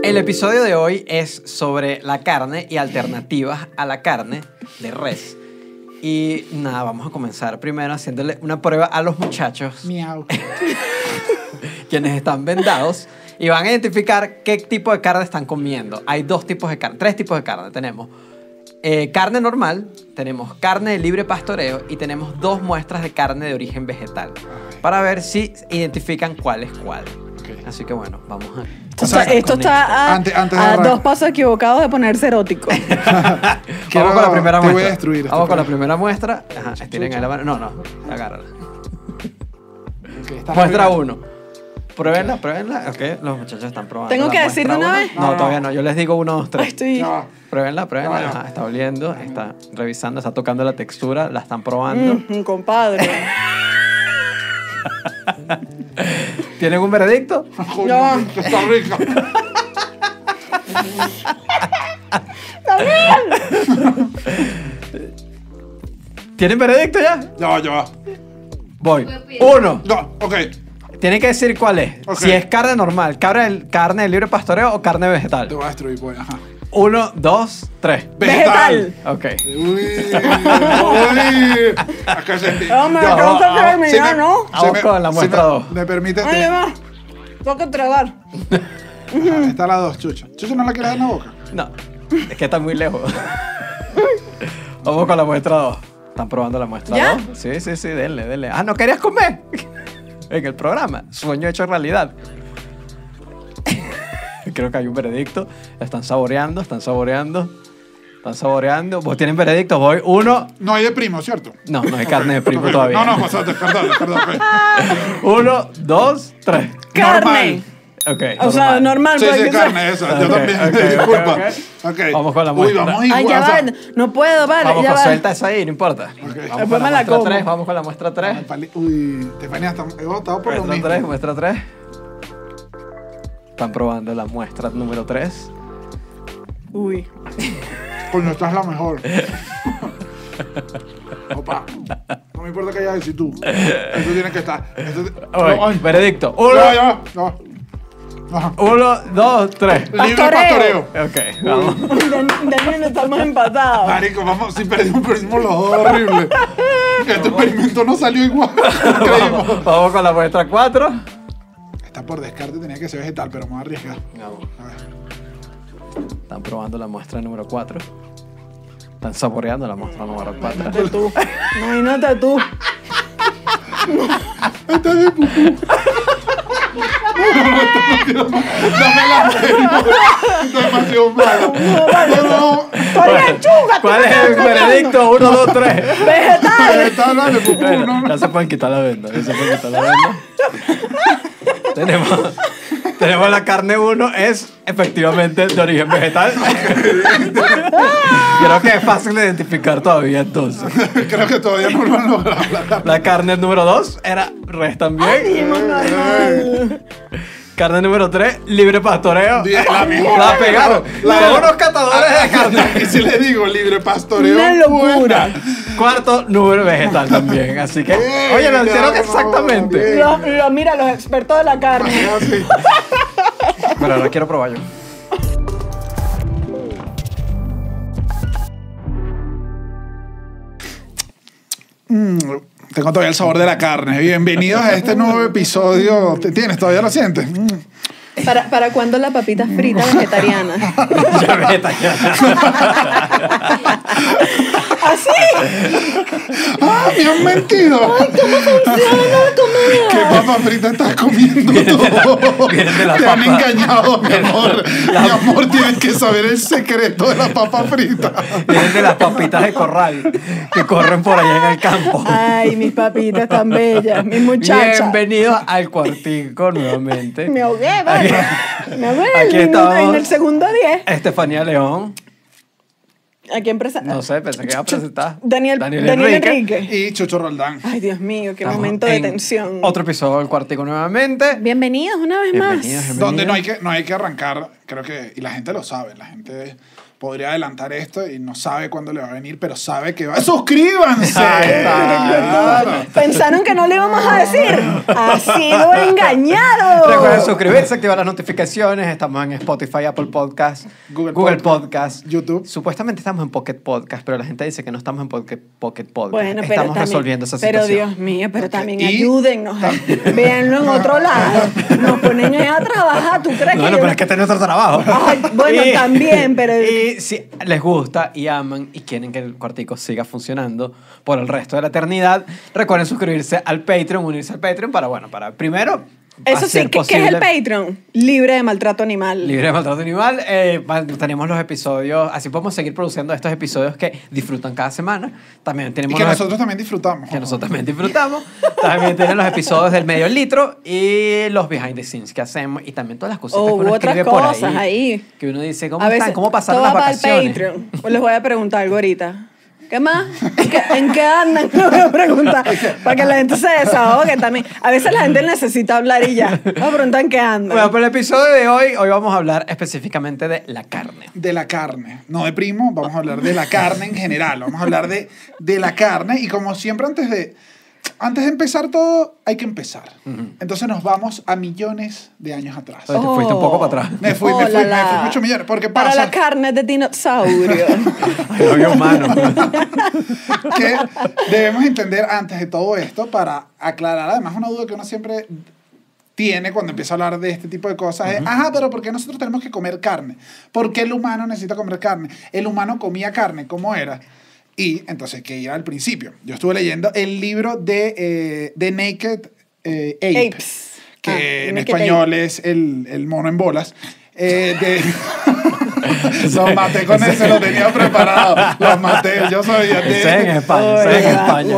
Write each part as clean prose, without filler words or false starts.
El episodio de hoy es sobre la carne y alternativas a la carne de res. Y nada, vamos a comenzar primero haciéndole una prueba a los muchachos. Miau. Quienes están vendados y van a identificar qué tipo de carne están comiendo. Hay dos tipos de carne, tres tipos de carne. Tenemos carne normal, tenemos carne de libre pastoreo y tenemos dos muestras de carne de origen vegetal para ver si identifican cuál es cuál. Okay. Así que bueno, vamos a... Esto está Antes de a arrancar. 2 pasos equivocados de ponerse erótico. Vamos con la primera Te muestra. voy a destruir. Vamos con la primera muestra. Ajá, estiren ahí la mano. No, agárrala. Okay, está Muestra bien. 1. Pruébenla. Ok, los muchachos están probando. ¿Tengo la que decir muestra de una uno. vez? No, No. todavía no. Yo les digo 1, 2, 3. Estoy... No. Pruébenla. No. Ajá, está oliendo, está revisando, está tocando la textura, la están probando. Compadre. ¿Tienen un veredicto? Coño, que está rica. ¿Tienen veredicto ya? Ya va. Voy. 1. No, ok. Tienen que decir cuál es. Ok. Si es carne normal, carne de libre pastoreo o carne vegetal. Te voy a destruir, pues. Ajá. 1, 2, 3. Vegetal. Ok. Uy. Acá se... Hombre, Ya, tengo que ah, terminar, si me- ¿no? Vamos con la muestra me- dos. Me permite... Ay, ya va. Tengo que tragar. Ajá, está la 2, Chucho. Chucho, ¿no la quieres en la boca? No, es que está muy lejos. Vamos con la muestra 2. ¿Están probando la muestra ¿Ya? 2? Sí, denle. Ah, ¿no querías comer? En el programa. Sueño hecho realidad. Creo que hay un veredicto. Están saboreando. ¿Vos tienen veredicto? Voy 1. No hay de primo, ¿cierto? No hay carne de primo Ok. todavía. No, pasate, perdón. 1, 2, 3. Carne. Ok. O sea, normal. Sí, para sí, que sea- carne, esa. Yo Ok, también. ok, Disculpa. ok. Ok. Vamos con la Uy, muestra. vamos Ay, igual. ya o sea, va. No puedo, vale. Vamos ya con va. suelta esa ahí, no importa. Ok. Vamos Después con me la muestra como. 3. Vamos con la muestra 3. Uy, Estefanía, he votado por lo mismo. Muestra 3. Están probando la muestra número 3. Uy. Coño, esta es la mejor. Opa. No me importa que haya decir tú. Eso tiene que estar. Ay, veredicto. Ya. No. Ajá. 1, 2, 3. Libre Pastoreo. pastoreo. Ok, vamos. Daniel, estamos empatados. Marico, vamos, si perdimos los dos, horrible. Este experimento no salió igual. Increíble. Vamos con la muestra 4. Esta por descarte tenía que ser vegetal, pero me voy a arriesgar. Vamos. A ver. Están probando la muestra número 4. Están saboreando la muestra número 4. Imagínate tú. Imagínate tú. Esta es de pupú. Dame la Está demasiado malo. No. ¡Oye, chuga! ¿Cuál es el veredicto? 1, 2, 3. ¡Vegetal! Está hablando de pupú, Bueno, no. ya se pueden quitar la venda. Tenemos la carne 1, es efectivamente de origen vegetal. Creo que es fácil de identificar todavía entonces. Creo que todavía no lo han logrado. La carne número 2 era res también. Dijimos normal. Carne número 3, libre pastoreo. La mejor. La pegaron. Son unos catadores de carne. Y si le digo libre pastoreo. Una locura. buena. Cuarto, número vegetal también. Así que, oye, lo hicieron exactamente. Mira, los expertos de la carne. Ah, sí. Pero ahora quiero probar yo. Tengo todavía el sabor de la carne. Bienvenidos a este nuevo episodio. ¿Te tienes? ¿Todavía lo sientes? ¿Para cuándo la papita frita vegetariana? Ya vegetariana. ¿Así? ¡Ah, me han mentido! ¿Qué papa frita estás comiendo tú? vienen de la Te han papa. engañado, mi amor. Mi amor, tienes que saber el secreto de la papa frita. Vienen de las papitas de corral que corren por allá en el campo. Ay, mis papitas tan bellas, mis muchachas. Bienvenidos al cuartico nuevamente. Me ahogué, vale. Me ahogué Aquí en estamos. el segundo 10. Estefanía León. ¿A quién presenta? No sé, pensé que iba a presentar. Daniel Enrique. Y Chucho Roldán. Ay, Dios mío, qué Estamos momento de en tensión. Otro episodio del cuartico nuevamente. Bienvenidos una vez Bienvenidos, más. Donde no hay que arrancar, creo que, y la gente lo sabe, la gente podría adelantar esto y no sabe cuándo le va a venir, pero sabe que va. ¡Suscríbanse! Pensaron que no le íbamos a decir. Ha sido engañado. Recuerden suscribirse, activar las notificaciones. Estamos en Spotify, Apple Podcast, Google Podcast, YouTube. Supuestamente estamos en Pocket Podcast, pero la gente dice que no estamos en Pocket Podcast. Bueno, pero estamos también, resolviendo esa pero situación. Dios mío, pero también Y- ayúdennos. Véanlo en otro lado. Nos ponen ahí a trabajar. ¿Tú crees que Bueno, yo pero es que este es nuestro trabajo. Ay, bueno, también, pero- Y si les gusta y aman y quieren que el Cuartico siga funcionando por el resto de la eternidad, recuerden suscribirse al Patreon, unirse al Patreon para primero Eso sí, hacer ¿qué es el Patreon? Libre de maltrato animal. Libre de maltrato animal. Tenemos los episodios, así podemos seguir produciendo estos episodios que disfrutan cada semana. También Y tenemos que los- nosotros también disfrutamos. que nosotros también disfrutamos. También tienen los episodios del medio litro y los behind the scenes que hacemos y también todas las cositas que uno otras escribe por cosas ahí. Que uno dice, ¿cómo A veces están? ¿Cómo pasaron todo las va para el vacaciones? Patreon. Pues les voy a preguntar algo ahorita. ¿Qué más? ¿En qué andan? No voy a preguntar. Para que la gente se desahogue también. A veces la gente necesita hablar y ya. Voy a preguntar en qué andan. Bueno, para el episodio de hoy vamos a hablar específicamente de la carne. De la carne, no de primo, vamos a hablar de la carne en general, vamos a hablar de la carne y como siempre antes de empezar todo hay que empezar. Entonces nos vamos a millones de años atrás. Te fuiste un poco para atrás. Me fui muchos millones, porque Para pasa la carne de dinosaurio. Ay, no había humano. que debemos entender antes de todo esto para aclarar además una duda que uno siempre tiene cuando empieza a hablar de este tipo de cosas es, pero ¿por qué nosotros tenemos que comer carne? ¿Por qué el humano necesita comer carne? El humano comía carne, ¿cómo era? Y entonces, que ir al principio. Yo estuve leyendo el libro de Naked Ape, Apes. que en Naked español es el mono en bolas. Los maté con ese, lo tenía preparado. Los maté, yo sabía. Sé en España, sé en Oye, España.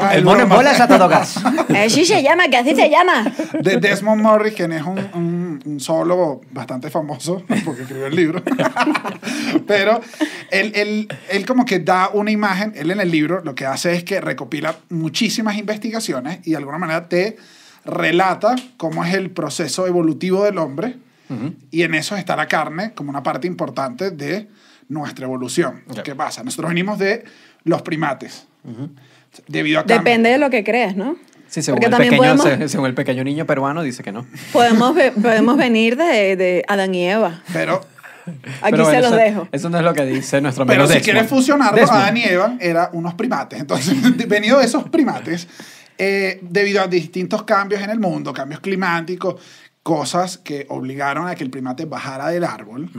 wow. El mono en bola es a todo gas. Así se llama, que así se llama. De Desmond Morris, quien es un zoólogo bastante famoso, porque escribió el libro. Pero él como que da una imagen, él en el libro lo que hace es que recopila muchísimas investigaciones y de alguna manera te relata cómo es el proceso evolutivo del hombre. Y en eso está la carne como una parte importante de nuestra evolución. Okay. ¿Qué pasa? Nosotros venimos de los primates. Debido a Depende de lo que crees, ¿no? Sí, según Porque el, también pequeño, podemos, según el pequeño niño peruano dice que no. podemos venir de Adán y Eva. Pero Aquí Pero se bueno, los eso, dejo. Eso no es lo que dice nuestro amigo Pero si Desmond. quieres fusionarlo, Desmond. Adán y Eva eran unos primates. Entonces, venido de esos primates, debido a distintos cambios en el mundo, cambios climáticos, cosas que obligaron a que el primate bajara del árbol,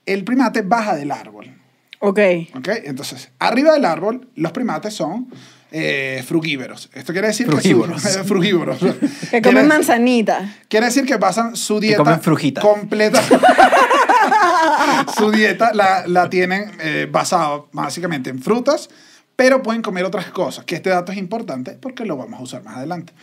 el primate baja del árbol. Ok. ¿Ok? Entonces, arriba del árbol, los primates son frugívoros. Esto quiere decir Frugívoros. que frugívoros. Que comen manzanita. Quiere decir que basan su dieta comen frujita. completa. Su dieta la tienen basada básicamente en frutas, pero pueden comer otras cosas, que este dato es importante porque lo vamos a usar más adelante.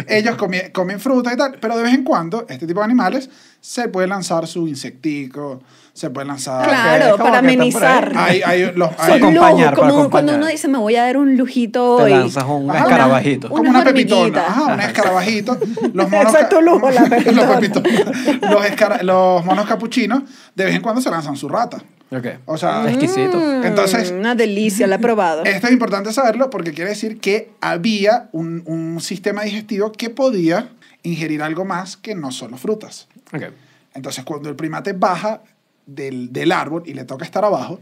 Ellos comen fruta y tal, pero de vez en cuando este tipo de animales se puede lanzar su insectico, se puede lanzar... Claro, como para que están por ahí. amenizar. Hay Son acompañar, lujos, para como cuando acompañar. uno dice, me voy a dar un lujito Te hoy. lanzas un Ajá. escarabajito. Una- como una pepitona. hormiguitas. Ajá, un escarabajito. Los Eso es tu lujo, la pepitona. los pepitonas. Los monos capuchinos, de vez en cuando se lanzan su rata. Ok. O sea, Exquisito. Entonces- Una delicia, la he probado. esto es importante saberlo porque quiere decir que había un sistema digestivo que podía ingerir algo más que no solo frutas. Ok. Entonces, cuando el primate baja del árbol y le toca estar abajo,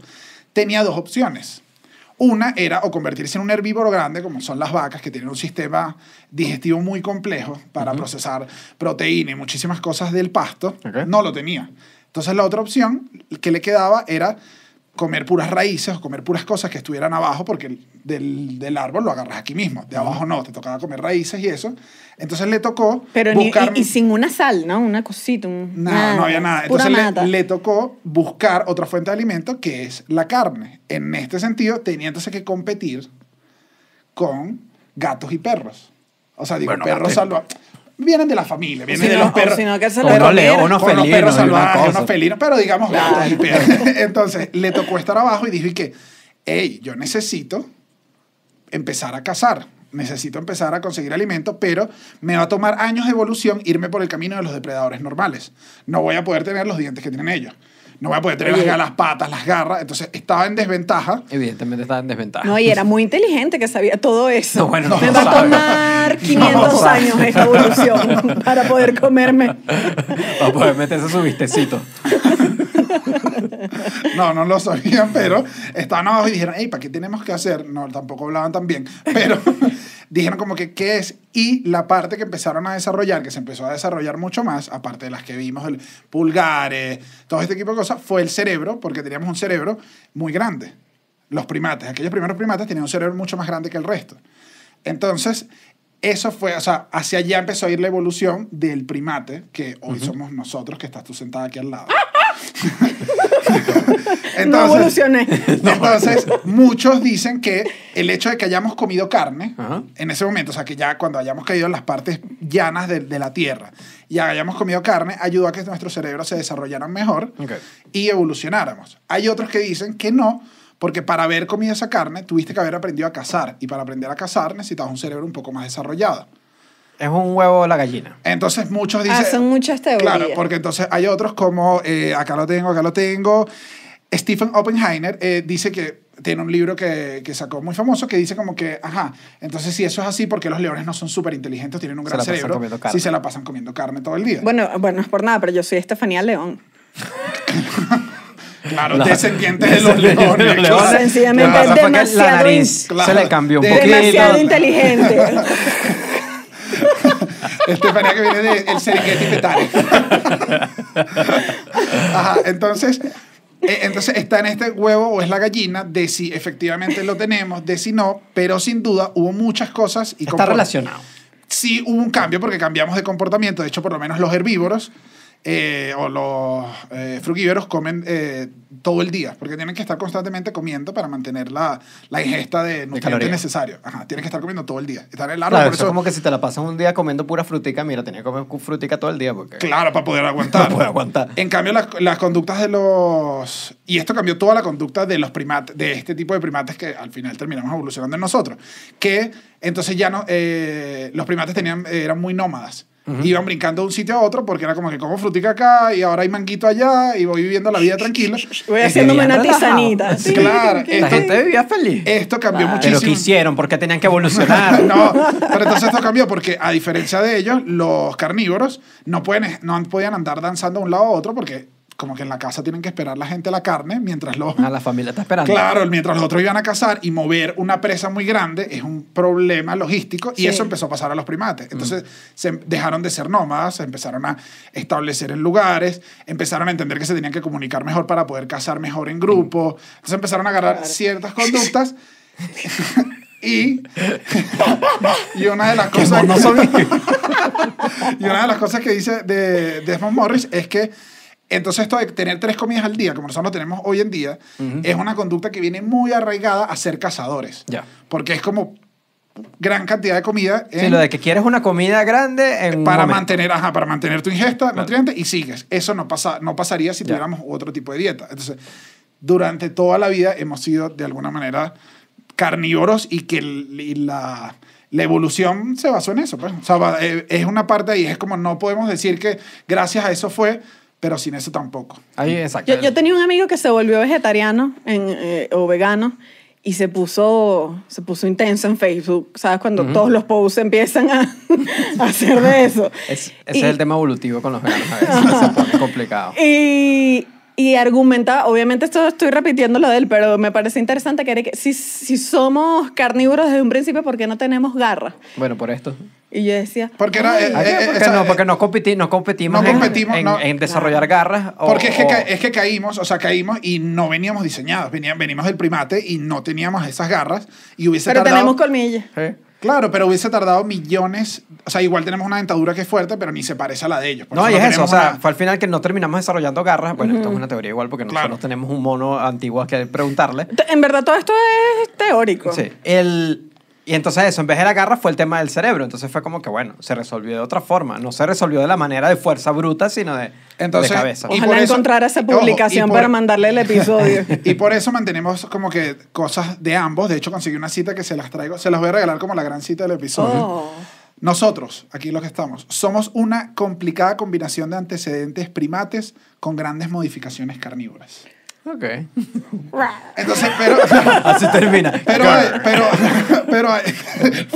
tenía dos opciones. Una era o convertirse en un herbívoro grande, como son las vacas, que tienen un sistema digestivo muy complejo para procesar proteína y muchísimas cosas del pasto. Ok. No lo tenía. Entonces, la otra opción que le quedaba era comer puras raíces o comer puras cosas que estuvieran abajo, porque del árbol lo agarras aquí mismo. De abajo no, te tocaba comer raíces y eso. Entonces, le tocó Pero buscar... y sin una sal, ¿no? Una cosita. Nada, no había nada. Pura Entonces mata. le tocó buscar otra fuente de alimento que es la carne. En este sentido, tenía entonces que competir con gatos y perros. O sea, digo, Bueno, perros gatos. salvajes. Vienen de la familia, vienen Si de no- los perros. sino que se Con lo unos comieran. leones, unos Con los felinos perros y una salvajes, cosa. unos felinos, pero digamos Claro. gatos y perros. Entonces, le tocó estar abajo y dijo, y que, hey, yo necesito empezar a cazar. Necesito empezar a conseguir alimento, pero me va a tomar años de evolución irme por el camino de los depredadores normales. No voy a poder tener los dientes que tienen ellos. no voy a poder tener las patas, las garras. Entonces estaba en desventaja. Evidentemente estaba en desventaja. No, y era muy inteligente que sabía todo eso. No, bueno, no Me lo va a sabe. tomar 500 años esta evolución para poder comerme. Va a poder meterse su vistecito. No lo sabían, pero estaban abajo y dijeron, hey, ¿para qué tenemos que hacer? No, tampoco hablaban tan bien, pero dijeron como que, ¿qué es? Y la parte que empezaron a desarrollar, que se empezó a desarrollar mucho más, aparte de las que vimos, el pulgares, todo este tipo de cosas, fue el cerebro, porque teníamos un cerebro muy grande. Los primates, aquellos primeros primates tenían un cerebro mucho más grande que el resto. Entonces, eso fue, o sea, hacia allá empezó a ir la evolución del primate, que hoy somos nosotros, que estás tú sentada aquí al lado. No evolucioné. Entonces, muchos dicen que el hecho de que hayamos comido carne Ajá. en ese momento, o sea, que ya cuando hayamos caído en las partes llanas de la tierra y hayamos comido carne, ayudó a que nuestros cerebros se desarrollaran mejor Ok. y evolucionáramos. Hay otros que dicen que no, porque para haber comido esa carne tuviste que haber aprendido a cazar, y para aprender a cazar necesitabas un cerebro un poco más desarrollado. Es un huevo o la gallina. Entonces muchos dicen... Son muchas teorías. Claro, porque entonces hay otros como, acá lo tengo. Stephen Oppenheimer dice que tiene un libro que sacó muy famoso que dice como que, ajá, entonces si eso es así, ¿por qué los leones no son súper inteligentes, tienen un Se gran la pasan cerebro, comiendo carne. si se la pasan comiendo carne todo el día? Bueno, no es por nada, pero yo soy Estefanía León. Claro, La- descendientes de los leones. de los leones. claro. Sencillamente Lo que pasa fue que la demasiado nariz Claro. se le cambió un De- poquito. demasiado inteligente. Estefanía que viene de El Serengeti Petare. Ajá, entonces está en este huevo o es la gallina de si efectivamente lo tenemos, de si no, pero sin duda hubo muchas cosas. Y Está relacionado. Sí hubo un cambio porque cambiamos de comportamiento. De hecho, por lo menos los herbívoros o los frugívoros comen todo el día porque tienen que estar constantemente comiendo para mantener la ingesta de nutrientes calorías. necesarios. Ajá, tienen que estar comiendo todo el día. Estar en el árbol, Claro, por eso eso, es como que si te la pasas un día comiendo pura frutica, mira, tenía que comer frutica todo el día porque... claro, para poder aguantar. Para poder aguantar. En cambio, las conductas de los... Y esto cambió toda la conducta de los primates, de este tipo de primates que al final terminamos evolucionando en nosotros. Que entonces ya no... los primates eran muy nómadas. Iban brincando de un sitio a otro porque era como que como frutica acá y ahora hay manguito allá y voy viviendo la vida tranquila. Voy haciéndome una relajado. tisanita. Sí, claro, La gente vivía feliz. Esto cambió Pero muchísimo. ¿qué hicieron? ¿Por qué tenían que evolucionar? No, pero entonces esto cambió porque a diferencia de ellos, los carnívoros no podían andar danzando de un lado a otro porque como que en la casa tienen que esperar la gente la carne mientras los... Ah, la familia está esperando. Claro, mientras los otros iban a cazar y mover una presa muy grande es un problema logístico y Sí. eso empezó a pasar a los primates. Entonces se dejaron de ser nómadas, se empezaron a establecer en lugares, empezaron a entender que se tenían que comunicar mejor para poder cazar mejor en grupo. Entonces empezaron a agarrar ciertas conductas y una de las Que cosas... no son... Y una de las cosas que dice de Desmond Morris es que entonces esto de tener 3 comidas al día, como nosotros lo tenemos hoy en día, es una conducta que viene muy arraigada a ser cazadores. Ya. Porque es como gran cantidad de comida Sí, lo de que quieres una comida grande en un para momento. mantener tu ingesta nutriente y sigues. Eso no pasaría si tuviéramos otro tipo de dieta. Entonces, durante toda la vida hemos sido de alguna manera carnívoros y que la evolución se basó en eso. Pues. O sea, es una parte ahí. Es como no podemos decir que gracias a eso fue, pero sin eso tampoco. Ahí, exacto. Yo tenía un amigo que se volvió vegetariano o vegano y se puso intenso en Facebook. ¿Sabes? Cuando todos los posts empiezan a hacer de eso. Ese es el tema evolutivo con los veganos. A veces se pone complicado. Y argumentaba, obviamente esto estoy repitiendo lo de él, pero me parece interesante que era que si somos carnívoros desde un principio, ¿por qué no tenemos garras? Bueno, por esto. Y yo decía... Porque era... Porque no competimos, en desarrollar garras. Porque es que caímos y no veníamos diseñados. Venimos del primate y no teníamos esas garras y hubiese Pero tardado... tenemos colmillas. Sí. Claro, pero hubiese tardado millones. O sea, igual tenemos una dentadura que es fuerte, pero ni se parece a la de ellos. Por No, y es eso. tenemos O sea, una- fue al final que no terminamos desarrollando garras. Bueno, esto es una teoría igual porque Claro. nosotros tenemos un mono antiguo que preguntarle. En verdad todo esto es teórico. Sí. Y entonces eso, en vez de la garra fue el tema del cerebro. Entonces fue como que, bueno, se resolvió de otra forma. No se resolvió de la manera de fuerza bruta, sino de cabeza. Y por Ojalá eso- encontrara esa ojo, publicación y por- para mandarle el episodio. Y por eso mantenemos como que cosas de ambos. De hecho, conseguí una cita que se las traigo. Se las voy a regalar como la gran cita del episodio. Oh. Nosotros, aquí los que estamos, somos una complicada combinación de antecedentes primates con grandes modificaciones carnívoras. Ok. Entonces, pero... Así termina. Pero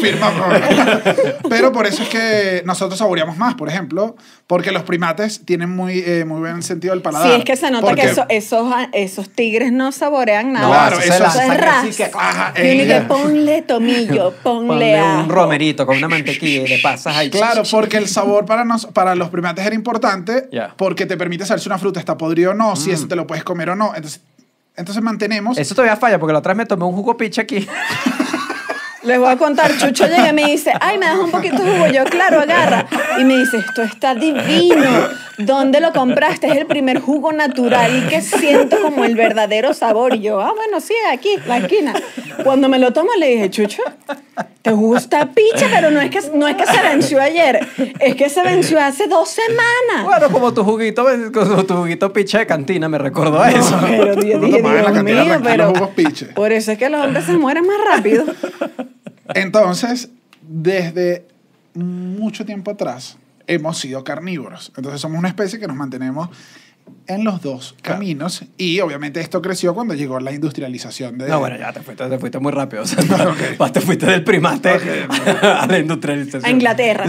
firma. Pero por eso es que nosotros saboreamos más, por ejemplo, porque los primates tienen muy buen sentido del paladar. Sí, es que se nota Porque- que esos tigres no saborean nada. Claro, eso es es ras. Ajá, Tiene que ponle tomillo, ponle Ponle un ajo. romerito con una mantequilla y le pasas ahí. Claro, porque el sabor para los primates era importante Ya. porque te permite saber si una fruta está podrida o no, si eso te lo puedes comer o no. Entonces mantenemos... Eso todavía falla porque la otra vez me tomé un jugo picha aquí. Les voy a contar, Chucho llega y me dice, ay, me das un poquito de jugo. Yo, claro, agarra. Y me dice, esto está divino. ¿Dónde lo compraste? Es el primer jugo natural que siento como el verdadero sabor. Y yo, bueno, sí, aquí, la esquina. Cuando me lo tomo le dije, Chucho, te gusta picha, pero no es que se venció ayer. Es que se venció hace 2 semanas. Bueno, como tu juguito picha de cantina me recordó a eso. Pero Uno dije, tomaba en la Dios cantina mío, tranquilo pero jugos piche. por eso es que los hombres se mueren más rápido. Entonces, desde mucho tiempo atrás, hemos sido carnívoros. Entonces, somos una especie que nos mantenemos en los dos caminos. Y, obviamente, esto creció cuando llegó la industrialización de... No, bueno, ya te fuiste muy rápido. O sea, Ok. te fuiste del primate a la industrialización. A Inglaterra.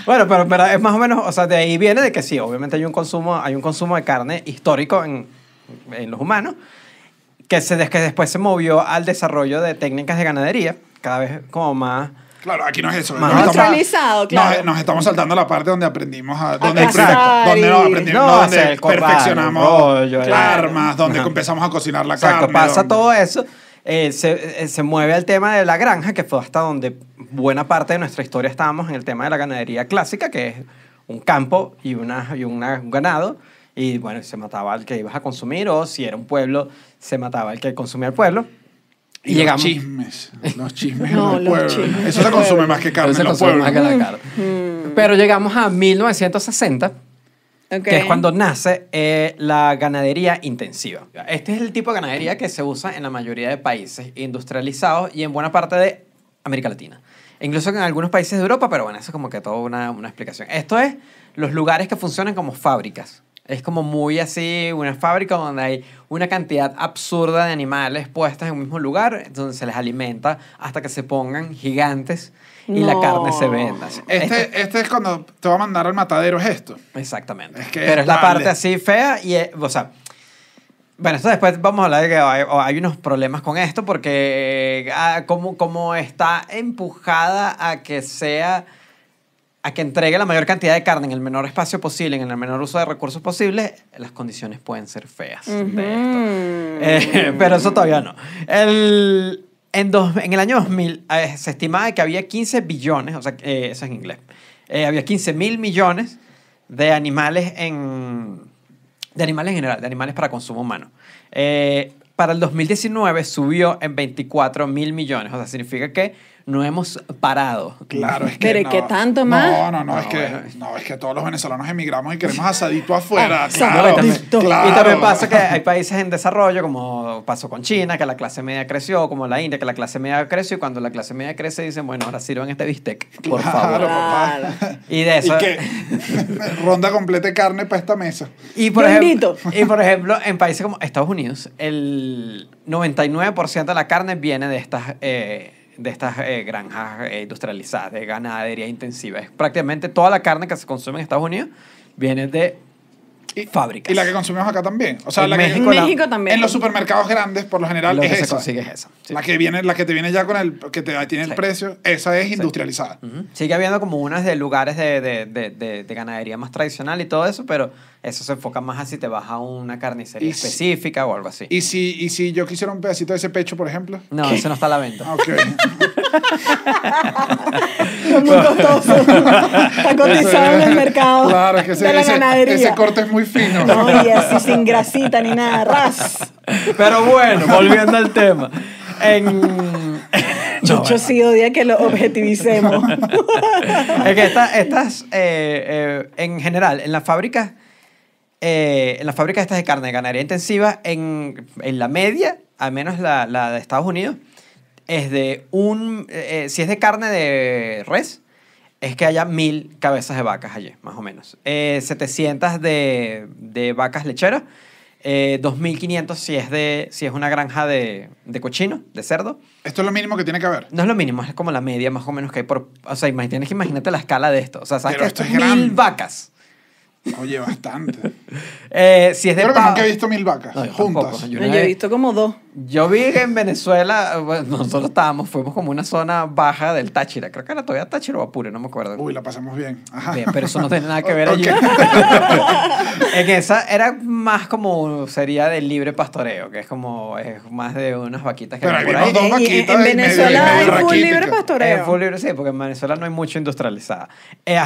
Bueno, pero es más o menos, o sea, de ahí viene de que sí, obviamente hay un consumo de carne histórico en los humanos, que después se movió al desarrollo de técnicas de ganadería, cada vez como más... Claro, aquí no es eso. Más Nos estamos- industrializado, claro. Nos estamos saltando la parte donde aprendimos donde cazar donde nos y- aprendimos, No, donde hacer el corral, perfeccionamos el rollo, las claro. armas, donde Ajá. empezamos a cocinar la Exacto, carne. pasa donde- todo eso, se mueve al tema de la granja, que fue hasta donde buena parte de nuestra historia estábamos en el tema de la ganadería clásica, que es un campo y un ganado, y bueno, se mataba al que ibas a consumir, o si era un pueblo, se mataba al que consumía el pueblo. Y llegamos... los chismes No, en los los pueblos. chismes en Eso se los consume pueblos. más que carne Eso en los consume pueblos. más que la carne. Pero llegamos a 1960, Ok. que es cuando nace la ganadería intensiva. Este es el tipo de ganadería que se usa en la mayoría de países industrializados y en buena parte de América Latina. E incluso en algunos países de Europa, pero bueno, eso es como que toda una explicación. Esto es los lugares que funcionan como fábricas. Es como muy así, una fábrica donde hay una cantidad absurda de animales puestas en un mismo lugar, donde se les alimenta hasta que se pongan gigantes y la No. carne se venda. Este es cuando te va a mandar al matadero, es esto. Exactamente. Es que Pero es la dale. parte así fea y, o sea, bueno, esto después vamos a hablar de que hay unos problemas con esto porque como está empujada a que entregue la mayor cantidad de carne en el menor espacio posible, en el menor uso de recursos posible, las condiciones pueden ser feas de esto. Pero eso todavía no. En el año 2000 se estimaba que había 15 billones, o sea, eso es en inglés, había 15.000 millones de animales en general, de animales para consumo humano. Para el 2019 subió en 24.000 millones, o sea, significa que no hemos parado. Claro, es que Pero ¿y no. qué tanto más? No, es que bueno. no, es que todos los venezolanos emigramos y queremos asadito afuera. Ah, claro, No, y claro. también pasa que hay países en desarrollo, como pasó con China, que la clase media creció, como la India, que la clase media creció, y cuando la clase media crece dicen, bueno, ahora sirvan este bistec, por Claro, favor. papá. Y de eso... Y que ronda completa de carne para esta mesa. Y por, Yo ejemplo, invito. y por ejemplo, en países como Estados Unidos, el 99% de la carne viene de estas granjas industrializadas, de ganadería intensiva. Es prácticamente toda la carne que se consume en Estados Unidos viene de fábricas. Y la que consumimos acá también. O sea, En la que, México, México también. en los supermercados grandes, por lo general, Lo es que se esa. consigue es esa. Sí. La que te viene ya con que tiene el Sí. precio, esa es industrializada. Ujú. Sigue habiendo como unas de lugares de ganadería más tradicional y todo eso, pero eso se enfoca más a si te vas a una carnicería Y si- específica o algo así. Y si yo quisiera un pedacito de ese pecho, por ejemplo. No, eso no está a la venta. Ok. Es muy costoso. Está cotizado en el mercado Claro, es que de la ganadería. ese corte es muy fino. No, y así sin grasita ni nada, ras. Pero bueno, volviendo al tema. En... Chucho sí odia que lo objetivicemos. Es que estas en general, en las fábricas estas de carne de ganadería intensiva, en la media, al menos la de Estados Unidos, es de si es de carne de res, es que haya 1000 cabezas de vacas allí, más o menos. 700 de vacas lecheras. 2.500 si es una granja de cochino, de cerdo. Esto es lo mínimo que tiene que haber. No es lo mínimo, es como la media más o menos que hay por... O sea, tienes que imagínate la escala de esto. O sea, ¿sabes Pero que esto es 1000 grande. vacas? Oye, bastante. Si es de Creo que pavo... nunca he visto 1000 vacas No, yo juntas. tampoco. Yo he visto como 2. Yo vi en Venezuela, bueno, nosotros fuimos como una zona baja del Táchira. Creo que era todavía Táchira o Apure, no me acuerdo. Uy, la pasamos bien. Ajá. Bien, pero eso no tiene nada que ver Ok. allí. En esa era más como sería del libre pastoreo, que es más de unas vaquitas que Pero hay ahí por ahí. vimos dos En vaquitas. Venezuela y medio hay full raquítica. libre pastoreo. Full libre, sí, porque en Venezuela no hay mucho industrializada.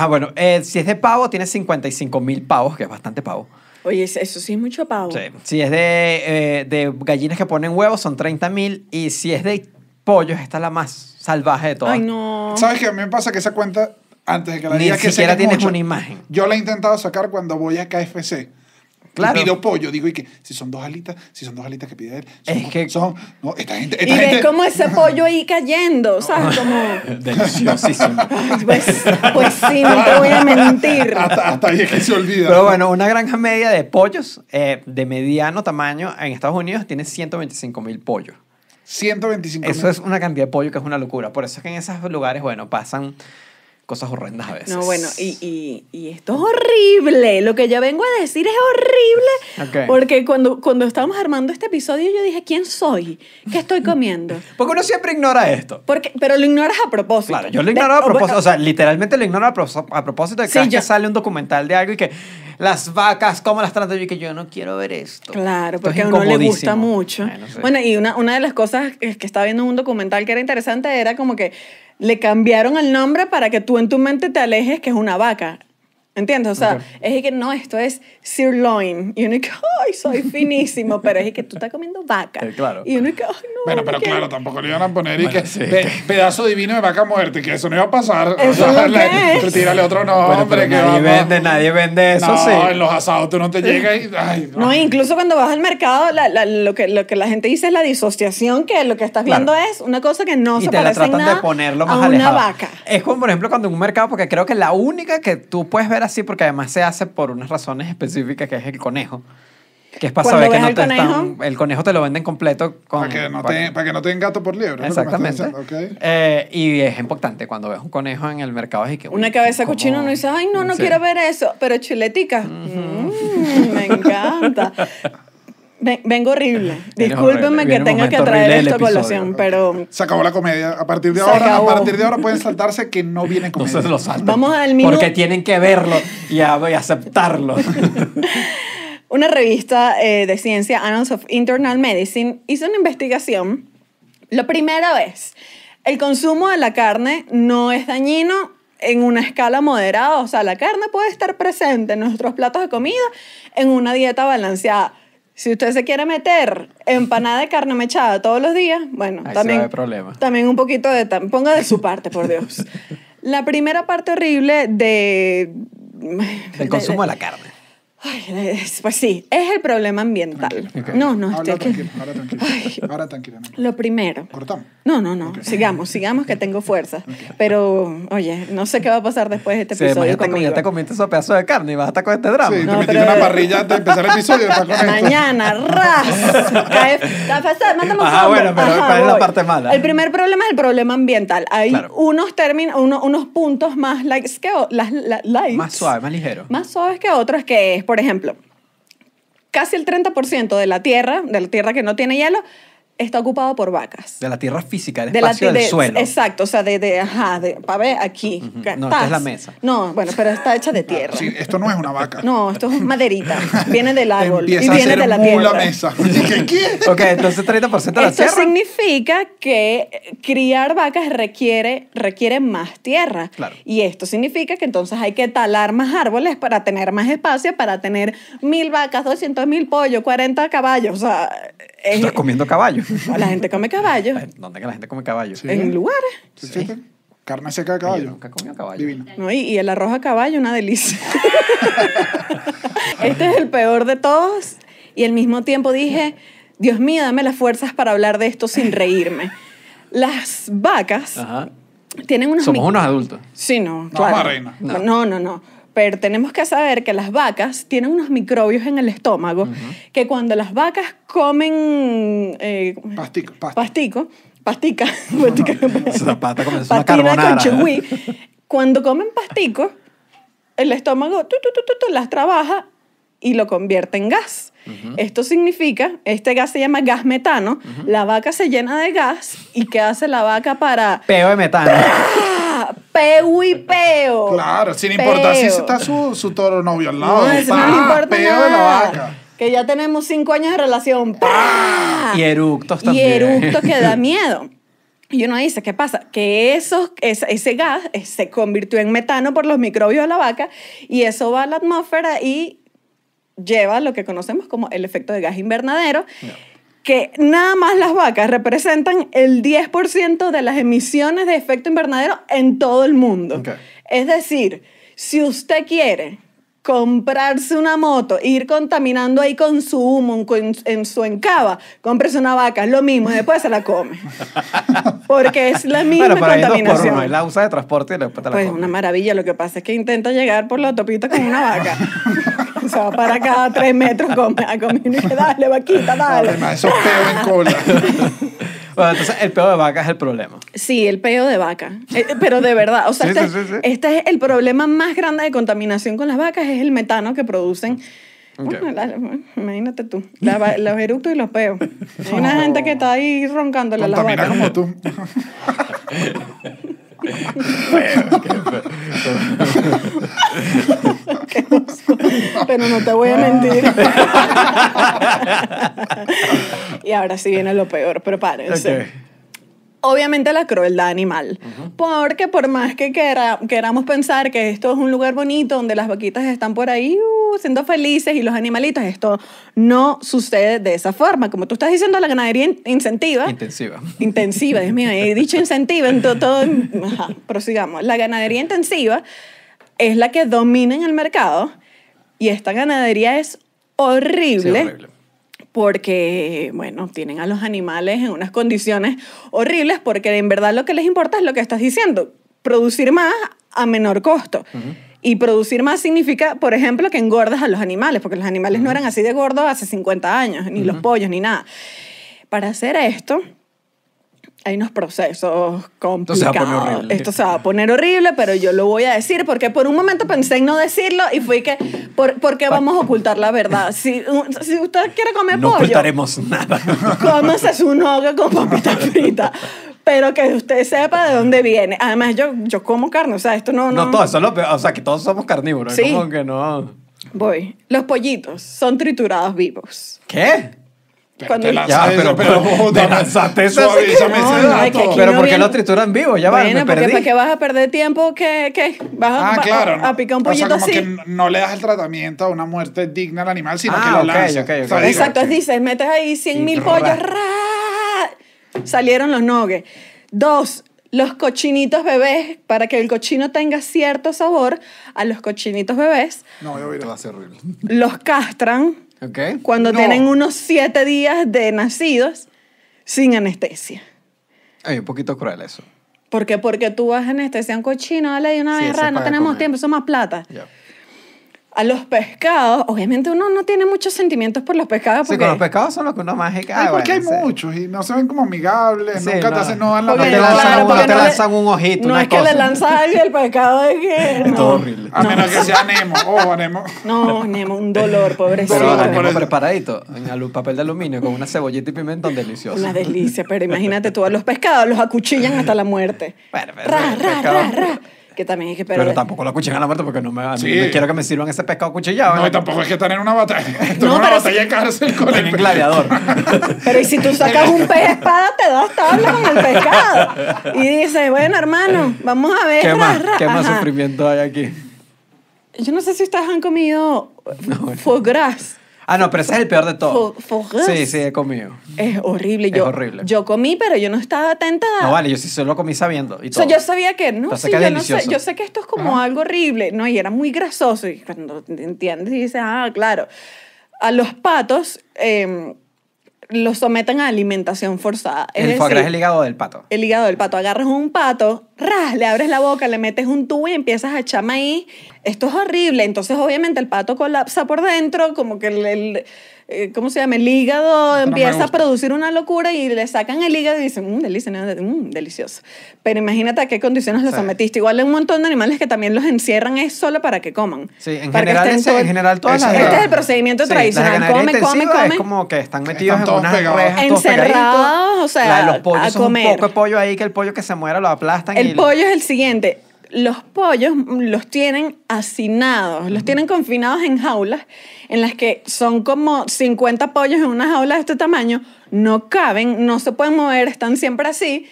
Bueno, si es de pavo, tiene 55.000 pavos, que es bastante pavo. Oye, eso sí es mucho pavo. Sí. Si es de gallinas que ponen huevos, son 30.000. Y si es de pollos, esta es la más salvaje de todas. Ay, no. ¿Sabes qué? A mí me pasa que esa cuenta, antes de que la Ni digas, que sé siquiera que es tienes mucho, una imagen. yo la he intentado sacar cuando voy a KFC. Claro. Y pido pollo. Digo, y que si son dos alitas que pide él. No, esta gente... Y ves como ese pollo ahí cayendo, ¿sabes? Como... Deliciosísimo. Pues sí, no te voy a mentir. Hasta ahí es que se olvida. Pero bueno, una granja media de pollos de mediano tamaño en Estados Unidos tiene 125.000 pollos. 125 Eso es una cantidad de pollo que es una locura. Por eso es que en esos lugares, bueno, pasan cosas horrendas a veces. No, bueno, y esto es horrible. Lo que yo vengo a decir es horrible. Ok. Porque cuando estábamos armando este episodio, yo dije, ¿quién soy? ¿Qué estoy comiendo? Porque uno siempre ignora esto. Pero lo ignoras a propósito. Claro, yo lo ignoro a propósito, o sea, literalmente lo ignoro a propósito de que Sí, cada vez yo- que sale un documental de algo y que las vacas, cómo las tratan, yo y que yo no quiero ver esto. Claro, Esto es porque a uno le gusta incomodísimo. mucho. Sí. Bueno, y una de las cosas que estaba viendo en un documental que era interesante era como que le cambiaron el nombre para que tú en tu mente te alejes que es una vaca. ¿Entiendes? O sea, Ok. es que no, esto es sirloin. Y uno dice, ay, soy finísimo. Pero es que tú estás comiendo vaca. Claro. Y uno dice, ay, no. Bueno, no pero quiero". claro, tampoco le iban a poner y Bueno, que sí. pedazo divino de vaca muerte, que eso no iba a pasar. Eso es lo que es. Tírale otro Bueno, nombre. pero que nadie vende eso, no, sí. en los asados tú no te llegas y... Ay, No, incluso cuando vas al mercado, lo que la gente dice es la disociación, que lo que estás Claro. viendo es una cosa que no Y se te la parece en tratan nada de ponerlo más a una alejado. vaca. Es como, por ejemplo, cuando en un mercado, porque creo que la única que tú puedes ver así, porque además se hace por unas razones específicas, que es el conejo. Que es para Cuando saber que ves no el te conejo. el conejo te lo venden completo con... para que no te den gato por liebre. ¿es lo que me estás Exactamente. diciendo? Ok. Y es importante cuando ves un conejo en el mercado. Es que, Una uy, cabeza de ¿cómo? cochino, uno dice, ay, no Sí. quiero ver eso. Pero chuletica, me encanta. Vengo horrible. Vienes Discúlpenme horrible. que Viene un tenga que momento traer horrible del esto a episodio. colación, pero Se acabó la comedia. A partir de Se ahora, acabó. pueden saltarse que no viene No comedia. se lo saltan. Vamos al minuto. Porque tienen que verlo y aceptarlo. una revista de ciencia, Annals of Internal Medicine, hizo una investigación. Lo primero es, el consumo de la carne no es dañino en una escala moderada. O sea, la carne puede estar presente en nuestros platos de comida en una dieta balanceada. Si usted se quiere meter empanada de carne mechada todos los días, bueno, Ahí sí también, va a haber problema. también un poquito de... Ponga de su parte, por Dios. La primera parte horrible Del consumo de la carne. Ay, pues sí, es el problema ambiental. Ok. No, Ahora estoy tranquilo, ahora tranquilo. Ahora tranquilo. no. Lo primero. Cortamos. No, sigamos que tengo fuerza. Pero, oye, no sé qué va a pasar después de este Sí, episodio imagínate como ya conmigo. te comiste esos pedazos de carne y vas a estar con este drama. Sí, No, te metiste pero- una parrilla antes de empezar el episodio. ¿estás con esto? Mañana, ras. Mándame un Ajá, combo. bueno, pero ¿cuál es la voy. parte mala? El primer problema es el problema ambiental. Hay Claro. unos puntos más likes que likes. Más suave, más ligero. Más suaves que otros, que es, por ejemplo, casi el 30% de la tierra que no tiene hielo, está ocupado por vacas. De la tierra física, del De la espacio del suelo. Exacto, o sea, para ver aquí. No, esta es la mesa. No, bueno, pero está hecha de tierra. Sí, esto no es una vaca. No, esto es maderita. Viene del árbol Empieza y a viene ser de la muy tierra. la mesa. ¿Qué? ¿Qué? Ok, entonces 30% de la Esto tierra. significa que criar vacas requiere más tierra. Claro. Y esto significa que entonces hay que talar más árboles para tener más espacio, para tener 1.000 vacas, 200.000 pollos, 40 caballos. O sea, Estás comiendo caballo. la gente come caballo ¿Dónde que la gente come caballo? Sí. en lugares. ¿Sí, sí? Carne seca de Ay, yo caballo. nunca he comido caballo. Divino. ¿No? Y el arroz a caballo, una delicia. Este es el peor de todos. Y al mismo tiempo dije, Dios mío, dame las fuerzas para hablar de esto sin reírme. Las vacas Ajá. tienen unos... Somos unos adultos. Sí, no, No, claro. Marina. No. Pero tenemos que saber que las vacas tienen unos microbios en el estómago que cuando las vacas comen Pastico. pastica, Esa pata como es una patina con carbonara. chigüí, cuando comen pastico, el estómago las trabaja y lo convierte en gas. Esto significa, este gas se llama gas metano, la vaca se llena de gas y ¿qué hace la vaca para...? Peo de metano. Peo y peo. Claro, sin importar si Peo. está su toro novio al lado. No, eso no le importa Peo nada. de la vaca. Que ya tenemos 5 años de relación. ¡Pah! Y eructos Y también. eructos que da miedo. Y uno dice, ¿qué pasa? Que ese gas se convirtió en metano por los microbios de la vaca y eso va a la atmósfera y lleva lo que conocemos como el efecto de gas invernadero, que nada más las vacas representan el 10% de las emisiones de efecto invernadero en todo el mundo. Ok. Es decir, si usted quiere comprarse una moto, ir contaminando ahí con su humo, en su encaba, cómprese una vaca, es lo mismo, y después se la come. Porque es la misma Bueno, pero hay dos por contaminación. uno. Él la usa de transporte y después te la Pues come. una maravilla, lo que pasa es que intenta llegar por la autopista con una vaca. O sea, para cada 3 metros a comer y que dale, vaquita, dale. Además, esos peos en cola. Bueno, entonces el peo de vaca es el problema. Sí, el peo de vaca. Pero de verdad, o sea, Sí, sí. este es el problema más grande de contaminación con las vacas, es el metano que producen. Ok. Bueno, imagínate tú, los eructos y los peos. Hay una gente que está ahí roncándole a las Contamina vacas. como tú. Pero no te voy a mentir. Y ahora sí viene lo peor, prepárense. Ok. Obviamente la crueldad animal, porque por más que queramos pensar que esto es un lugar bonito donde las vaquitas están por ahí siendo felices y los animalitos, esto no sucede de esa forma. Como tú estás diciendo, la ganadería intensiva, Dios mío, he dicho incentiva en todo. Ajá, prosigamos. La ganadería intensiva es la que domina en el mercado y esta ganadería es horrible. Sí, horrible. Porque, bueno, tienen a los animales en unas condiciones horribles porque en verdad lo que les importa es lo que estás diciendo, producir más a menor costo. Y producir más significa, por ejemplo, que engordas a los animales, porque los animales no eran así de gordos hace 50 años, ni los pollos, ni nada. Para hacer esto, hay unos procesos complicados. Esto se va a poner horrible. Esto se va a poner horrible, pero yo lo voy a decir porque por un momento pensé en no decirlo y fue que, ¿por qué vamos a ocultar la verdad? Si usted quiere comer No pollo, ocultaremos nada. cómase su noga con papita frita. Pero que usted sepa de dónde viene. Además, yo como carne, o sea, esto no... No, todo eso es lo peor. O sea, que todos somos carnívoros. Sí. Como que no. Voy. Los pollitos son triturados vivos. ¿Qué? Cuando- Te lanzas Ya, eso, pero te dame- lanzaste eso. Suavízame No, ese no, dato. es que aquí Pero no ¿por qué viene- lo trituran vivo? Ya va, Bueno, me porque perdí. ¿para qué vas a perder tiempo? ¿Qué? ¿Vas Claro. a picar un O sea, pollito como así? que no le das el tratamiento a una muerte digna al animal, sino Ah, que lo ok, lanzas. ok, ok. O sea, digo, Exacto, es dices, metes ahí 100.000 pollos, salieron los nuggets. 2, los cochinitos bebés, para que el cochino tenga cierto sabor, a los cochinitos bebés No, voy a oír. Esto va a ser horrible. los castran ¿Ok? cuando No. tienen unos 7 días de nacidos sin anestesia. Ay, un poquito cruel eso. ¿Por qué? Porque tú vas a anestesiar a un cochino, dale de una Sí, vez, se no paga tenemos comer. tiempo, eso es más plata. Ya. A los pescados, obviamente uno no tiene muchos sentimientos por los pescados Sí, porque... con los pescados son los que uno más... Ay, porque hay bueno, sí. muchos y no se ven como amigables, Sí, nunca no. te hacen, no dan la No Porque, te mano. lanzan uno, porque te lanzan un ojito, No una es que cosa. le lanzas a alguien el pescado de que... Es todo horrible. A menos que sea Nemo. Oh, Nemo. No, Nemo, un dolor, pobrecito. Pero Dolor, lo por tenemos eso. preparadito en papel de aluminio con una cebollita y pimentón delicioso. Una delicia, pero imagínate tú, a los pescados los acuchillan hasta la muerte. Bueno, pero Ra, ese ra, pescado- ra, ra. Que también hay que Pero tampoco lo cuchillan a la muerte porque no me, a mí Sí. no me quiero que me sirvan ese pescado cuchillado. No, y tampoco es que están en una batalla. Están en No, una pero batalla de cárcel con En el gladiador. Pero y si tú sacas un pez espada, te das tabla con el pescado. Y dices, bueno, hermano, vamos a ver. ¿Qué ra, más? ra. ¿Qué más Ajá. sufrimiento hay aquí? Yo no sé si ustedes han comido foie gras. Ah, no, pero ese es el peor de todo. Foie gras. Sí, sí, he comido. Es horrible. Es horrible. Yo comí, pero yo no estaba atenta. No, vale, yo sí solo comí sabiendo y O sea, todo. yo sabía que no, Pero sí, sé que es yo no sé, delicioso. yo sé que esto es como algo horrible, no, y era muy grasoso, y cuando entiendes y dices, ah, claro, a los patos los someten a alimentación forzada. Es El foie gras decir, es el hígado del pato. el hígado del pato, agarras un pato ras, le abres la boca, le metes un tubo y empiezas a echar maíz. Esto es horrible. Entonces, obviamente, el pato colapsa por dentro, como que ¿cómo se llama? El hígado no me empieza a gusta. producir una locura y le sacan el hígado y dicen, delicioso. Pero imagínate a qué condiciones los Sí. sometiste. Igual hay un montón de animales que también los encierran es solo para que coman. Sí, en Para que general, estén todo- en general todas Ese las... Este es el procedimiento Sí, tradicional. la ganadería Come, come, intensiva come. es como que están metidos Están en todos unas pegados. rejas, todos Encerrados, pegaditos. o sea, La de los pollos a son comer. un poco de pollo ahí, que el pollo que se muera lo aplastan. El pollo es el siguiente. Los pollos los tienen hacinados, los tienen confinados en jaulas en las que son como 50 pollos en una jaula de este tamaño, no caben, no se pueden mover, están siempre así,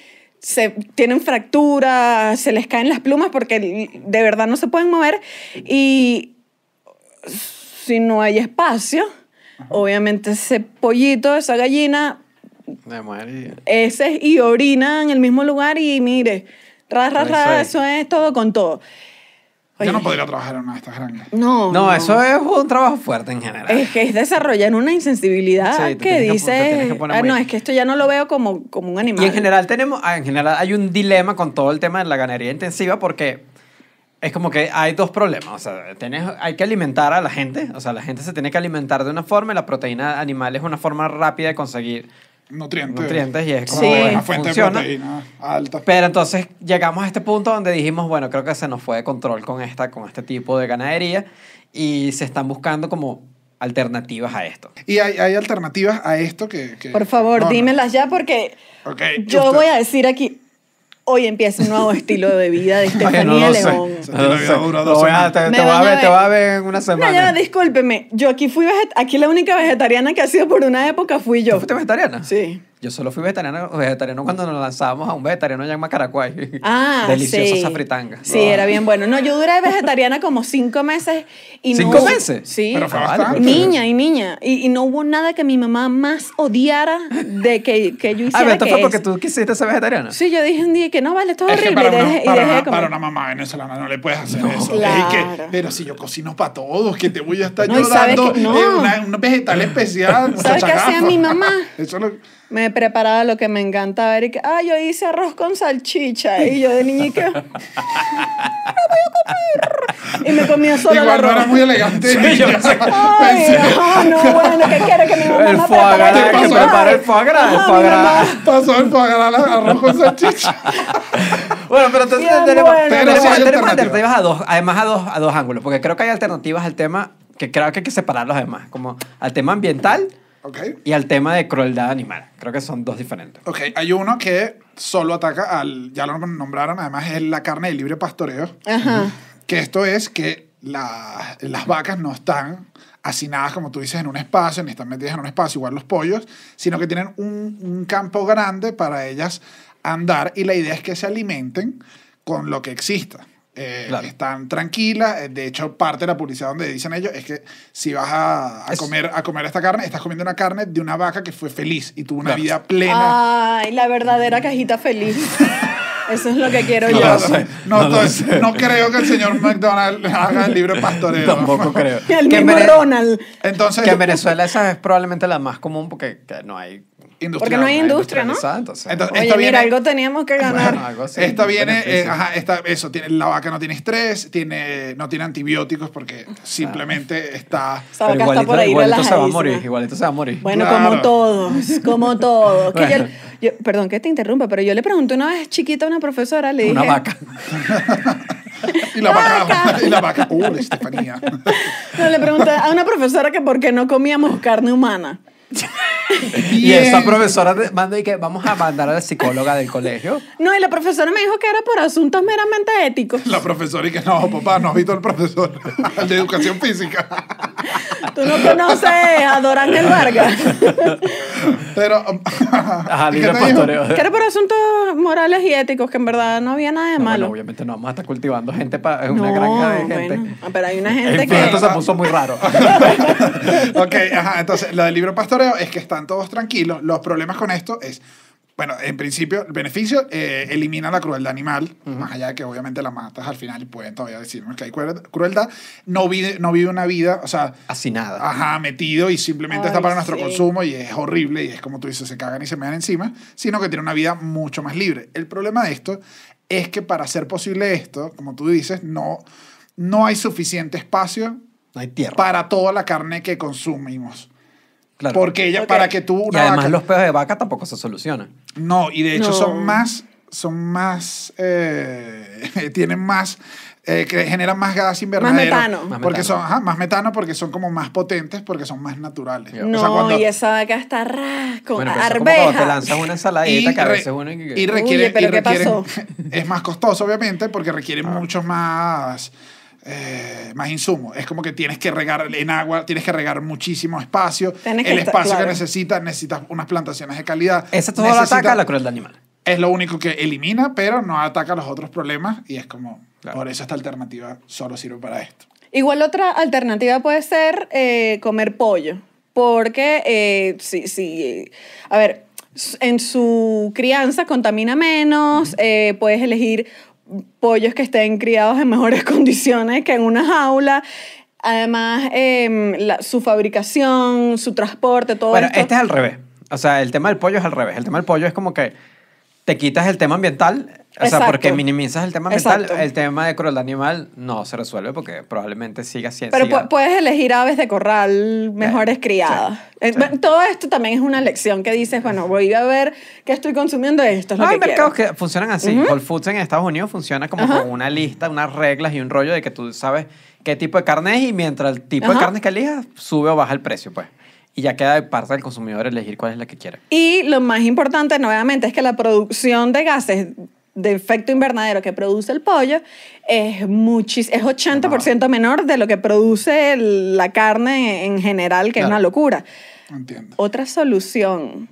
tienen fracturas, se les caen las plumas porque de verdad no se pueden mover y si no hay espacio, obviamente ese pollito, esa gallina, Me muere. ese y orina en el mismo lugar y mire, Eso eso es todo con todo. Yo no Oye, podría trabajar en una de estas granjas. No, eso es un trabajo fuerte en general. Es que es desarrollar una insensibilidad Sí, te que tienes que- te tienes dice, que poner muy- no, es que esto ya no lo veo como un animal. Y en general hay un dilema con todo el tema de la ganadería intensiva porque es como que hay dos problemas. O sea, hay que alimentar a la gente. O sea, la gente se tiene que alimentar de una forma y la proteína animal es una forma rápida de conseguir nutrientes y es como Sí. Una fuente funciona. de proteína alta. Pero entonces llegamos a este punto donde dijimos, bueno, creo que se nos fue de control con este tipo de ganadería y se están buscando como alternativas a esto. Y hay alternativas a esto que Por favor, no, no. dímelas ya porque Ok, yo usted- voy a decir aquí, hoy empieza un nuevo estilo de vida de Estefanía León. sé. No lo sé. Dura Te 2 voy a- semanas. te Me voy a van a ver, ver. te voy a ver en una No, semana. ya, discúlpeme, yo aquí aquí la única vegetariana que ha sido por una época fui ¿Tú yo. fuiste vegetariana? Sí. Yo solo fui vegetariano cuando nos lanzábamos a un vegetariano allá en Macaracuay. Ah, Deliciosa sí. safritanga. Sí, era bien bueno. No, yo duré vegetariana como 5 meses y no 5 hubo- meses? Sí. Pero fue Ah, bastante. vale. Niña. Y no hubo nada que mi mamá más odiara de que yo hiciera Ah, pero esto que fue porque eso. tú quisiste ser vegetariana. Sí, yo dije un día que no, vale, esto es Es que horrible para, y una, dejé, y para dejé de una- comer. para una mamá venezolana no le puedes hacer No, eso. claro. Pero si yo cocino para todos, que te voy a estar No, y sabes llorando que- no. un vegetal especial. ¿Sabes qué hacía mi mamá? Eso lo, Me preparaba lo que me encanta ver y que, yo hice arroz con salchicha y yo de niñica, no voy a comer. Y me comía solo el igual no arroz. era muy elegante. Sí, yo pensé- Ay, no, bueno, ¿qué quiere que mi mamá El me foie prepare? gras, que Ay, prepara el foie gras, el ajá, foie mi gras. mamá. Pasó el pagar arroz con salchicha. Bueno, pero entonces Bien tenemos, bueno. Pero sí hay tenemos alternativas. alternativas a dos ángulos, porque creo que hay alternativas al tema que creo que hay que separarlos además, como al tema ambiental Ok. y al tema de crueldad animal. Creo que son dos diferentes. Ok, hay uno que solo ataca ya lo nombraron, además es la carne de libre pastoreo. Ajá. Que esto es que las vacas no están hacinadas, como tú dices, en un espacio, ni están metidas en un espacio, igual los pollos, sino que tienen un campo grande para ellas andar y la idea es que se alimenten con lo que exista. Claro. Están tranquilas, de hecho parte de la publicidad donde dicen ellos es que si vas a comer esta carne, estás comiendo una carne de una vaca que fue feliz y tuvo una Claro. vida plena. Ay, la verdadera cajita feliz. Eso es lo que quiero yo. No sé. No creo que el señor McDonald haga el libro pastoreo. Tampoco creo. El Que en mismo Vene- Ronald. Entonces, Que en Venezuela esa es probablemente la más común porque que no hay Porque no hay industria, ¿no? industrializada, entonces. Entonces, Oye, esta mira, viene- algo teníamos que ganar. Bueno, algo así, esta un viene, beneficio. la vaca no tiene estrés, no tiene antibióticos porque simplemente está... Esa vaca está por ahí igualito se va a relajadísima. morir, igualito se va a morir. Bueno, Claro. como todos, como todos. Que Bueno. perdón que te interrumpa, pero yo le pregunté una vez chiquita a una profesora, le dije... Una vaca. Y la ¡Vaca! vaca, la Estefanía. No, le pregunté a una profesora que por qué no comíamos carne humana. Y Bien. esa profesora manda y que vamos a mandar a la psicóloga del colegio. No, y la profesora me dijo que era por asuntos meramente éticos. La profesora y que no, papá, no has visto al profesor, el de educación física. Tú no conoces a Dorángel Vargas. Pero... Ajá, ¿y qué libre te dijo? pastoreo. Que era por asuntos morales y éticos, que en verdad no había nada de No, malo. bueno, obviamente no vamos a estar cultivando gente para una granja de gente. bueno, pero hay una gente En fin, que... esto se puso muy raro. Ok, ajá, entonces lo del libro pastoreo es que están todos tranquilos. Los problemas con esto es, bueno, en principio, el beneficio elimina la crueldad animal, más allá de que obviamente la matas al final y pueden todavía decirnos que hay crueldad. No vive una vida, o sea, Así nada. ajá, metido y simplemente Ay, está para nuestro sí. consumo y es horrible y es como tú dices, se cagan y se mean encima, sino que tiene una vida mucho más libre. El problema de esto es que para hacer posible esto, como tú dices, no hay suficiente espacio No hay tierra. para toda la carne que consumimos. Claro. Porque Ok. para que tú Y una además vaca- los peos de vaca tampoco se solucionan. No, y de hecho No. tienen más, que generan más gas invernadero. metano. Más Porque metano. más metano porque son como más potentes, porque son más naturales. Ya. No, O sea, cuando- y esa vaca está con Bueno, pero eso es como cuando te arvejas. lanzas una ensaladita que a re- veces uno... y requiere, Oye, ¿pero y qué requieren- pasó? es más costoso, obviamente, porque requiere muchos más insumos. Es como que tienes que regar en agua, tienes que regar muchísimo espacio. Tienes que El estar- espacio claro. que necesitas unas plantaciones de calidad. Ese todo lo Necesitas- ataca a la crueldad animal. Es lo único que elimina, pero no ataca los otros problemas y es como, Claro. por eso esta alternativa solo sirve para esto. Igual otra alternativa puede ser comer pollo, porque a ver, en su crianza contamina menos, puedes elegir pollos que estén criados en mejores condiciones que en una jaula. Además, su fabricación, su transporte, todo Bueno, esto. este es al revés. O sea, el tema del pollo es al revés. El tema del pollo es como que te quitas el tema ambiental, o sea, Exacto. porque minimizas el tema ambiental. Exacto. El tema de crueldad animal no se resuelve porque probablemente siga siendo... Pero puedes elegir aves de corral mejores criadas. sí. Todo esto también es una lección que dices, bueno, voy a ver qué estoy consumiendo, esto es lo Hay que mercados quiero. que funcionan así. Whole Foods en Estados Unidos funciona como Ajá. con una lista, unas reglas y un rollo de que tú sabes qué tipo de carne es y mientras el tipo de Ajá. carne que elijas sube o baja el precio, pues. Y ya queda de parte del consumidor elegir cuál es la que quiere. Y lo más importante, nuevamente, es que la producción de gases de efecto invernadero que produce el pollo es 80% menor de lo que produce la carne en general, que es Claro. una locura. Entiendo. Otra solución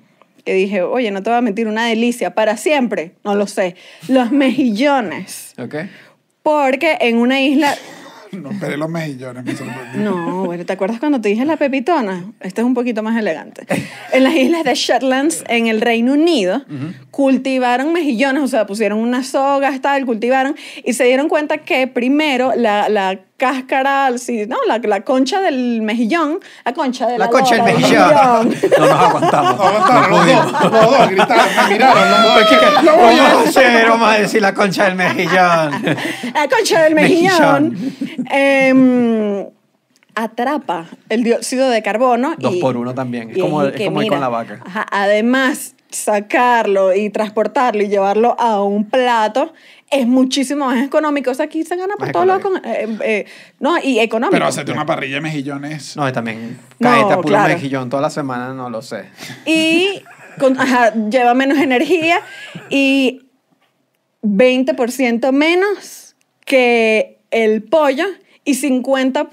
que dije, oye, no te voy a mentir, una delicia para siempre, no lo sé, los mejillones. ¿Ok? Porque en una isla... No esperé los mejillones, me sorprendí. No, bueno, ¿te acuerdas cuando te dije la pepitona? Este es un poquito más elegante. En las islas de Shetlands, en el Reino Unido, cultivaron mejillones, o sea, pusieron unas sogas, tal, cultivaron, y se dieron cuenta que primero la cáscara, sí, no, la concha del mejillón, la concha de la concha del lora mejillón. No nos aguantamos. No aguantaron, los dos gritaron, me miraron, los dos. ¿Qué Lo voy a vamos a hacer? Vamos a decir la concha del mejillón. La concha del mejillón. Atrapa el dióxido de carbono. 2 por 1 también. Es y como, que es como ir mira, con la vaca. ajá, además, sacarlo y transportarlo y llevarlo a un plato es muchísimo más económico. O sea, aquí se gana por Más todo lado. económico. No, y económico. Pero hacerte una parrilla de mejillones. No, y también No, caete a puro claro. mejillón toda la semana, no lo sé. Y lleva menos energía y 20% menos que el pollo y 50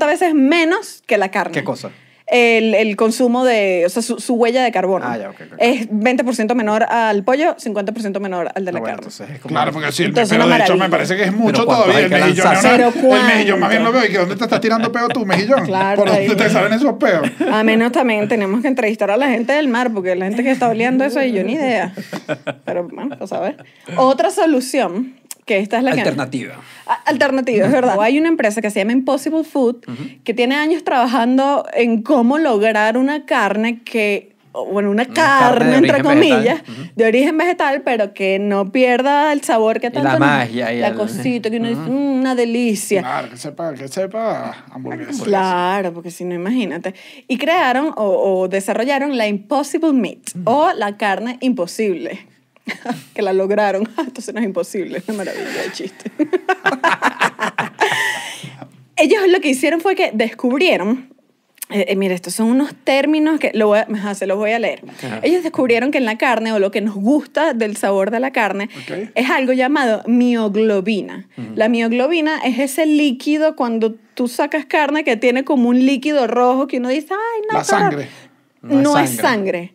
veces menos que la carne. ¿Qué cosa? El consumo de, o sea, su huella de carbono. Ah, ya, ok. Es 20% menor al pollo, 50% menor al de la Ah, bueno, carne. entonces es como... Claro, porque sí, Entonces, pero una de hecho me maravilla. parece que es mucho Pero ¿cuántos todavía. hay El que mejillón, lanzarse? Pero el mejillón más bien lo veo. ¿Y que dónde te estás tirando peo tú, mejillón? Claro, ¿Por ahí. dónde te salen esos peos? A menos también tenemos que entrevistar a la gente del mar, porque la gente que está oliendo eso y yo ni idea. Pero bueno, pues a ver. Otra solución, que esta es la Alternativa. Alternativa, es verdad. Hay una empresa que se llama Impossible Food que tiene años trabajando en cómo lograr una carne que, bueno, una carne de entre origen comillas, vegetal. de origen vegetal, pero que no pierda el sabor que tanto la nos- magia y la el- cosita que uno dice, una delicia. Claro, que sepa hamburguesa. Claro, porque si no, imagínate. Y crearon o desarrollaron la Impossible Meat o la carne imposible. Que la lograron. Entonces no es imposible, es una maravilla de chiste. Ellos lo que hicieron fue que descubrieron, mira, estos son unos términos que se los voy a leer. Ajá. Ellos descubrieron que en la carne, o lo que nos gusta del sabor de la carne, Ok. es algo llamado mioglobina. La mioglobina es ese líquido cuando tú sacas carne que tiene como un líquido rojo que uno dice, ay, no, La pero sangre. no es sangre.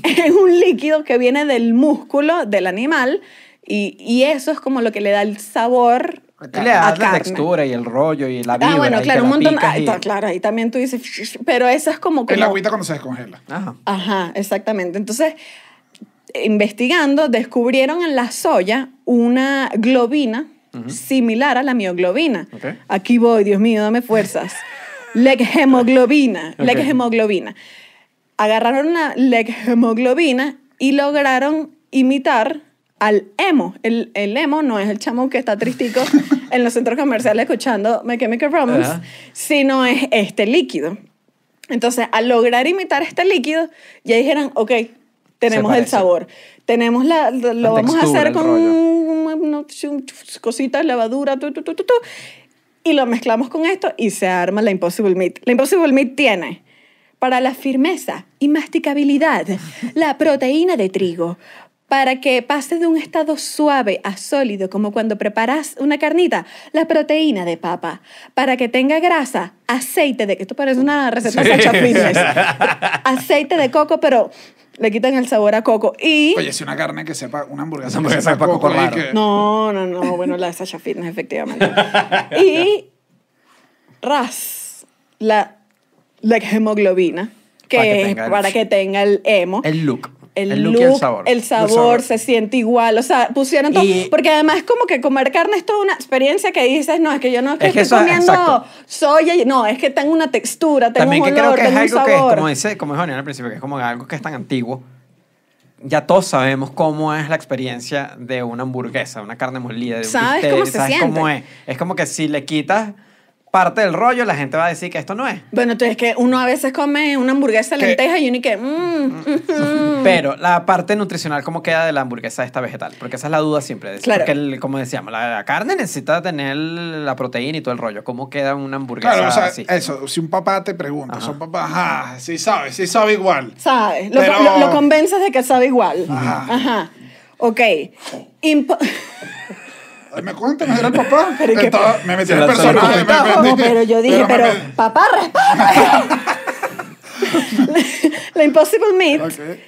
Es un líquido que viene del músculo del animal y eso es como lo que le da el sabor ¿Qué le a da la carne. textura y el rollo y la vibra? Bueno, y claro, que un la montón. picas y- Claro, ahí también tú dices, pero eso es como... El agüita cuando se descongela. Ajá. Ajá, exactamente. Entonces, investigando, descubrieron en la soya una globina similar a la mioglobina. Ok. Aquí voy, Dios mío, dame fuerzas. Leghemoglobina. Ok. Leghemoglobina. Agarraron una leghemoglobina y lograron imitar al emo. El emo no es el chamo que está tristico en los centros comerciales escuchando My Chemical Romance, sino es este líquido. Entonces, al lograr imitar este líquido, ya dijeron, ok, tenemos el sabor. Tenemos lo vamos a hacer con cositas, levadura, y lo mezclamos con esto y se arma la Impossible Meat. La Impossible Meat tiene, para la firmeza y masticabilidad, la proteína de trigo. Para que pase de un estado suave a sólido, como cuando preparas una carnita, la proteína de papa. Para que tenga grasa, aceite de... Esto parece una receta de Sacha Fitness. Aceite de coco, pero le quitan el sabor a coco. Y... Oye, si una carne que sepa, una hamburguesa Una que hamburguesa sepa de coco y raro. que... No, bueno, la de Sacha Fitness, efectivamente. Y la hemoglobina, que es para que tenga el emo. El look. El look y el sabor se siente igual, o sea, pusieron todo, porque además es como que comer carne es toda una experiencia que dices, no, es que yo no es que estoy comiendo soya, no, es que tengo una textura, tengo también un que olor, creo que tengo es un algo sabor. que es, como dijo Daniel al principio, que es como algo que es tan antiguo. Ya todos sabemos cómo es la experiencia de una hamburguesa, una carne molida, de un ¿Sabes bistec, cómo se ¿sabes siente? cómo es? Es como que si le quitas parte del rollo, la gente va a decir que esto no es. Bueno, entonces es que uno a veces come una hamburguesa de lenteja y uno y que... Pero la parte nutricional, ¿cómo queda de la hamburguesa esta vegetal? Porque esa es la duda siempre. Claro. Porque, como decíamos, la carne necesita tener la proteína y todo el rollo. ¿Cómo queda una hamburguesa Claro, o sea, así? eso, si un papá te pregunta, son papás, sí sabe igual. ¿Sabes? Pero- Lo convences de que sabe igual. Ajá. Ok. Ay, me cuenta, no era el papá. Pero ¿qué? Me metí Se en el la personaje. No, pero yo dije, pero papá, respeta. La Impossible Meat Okay.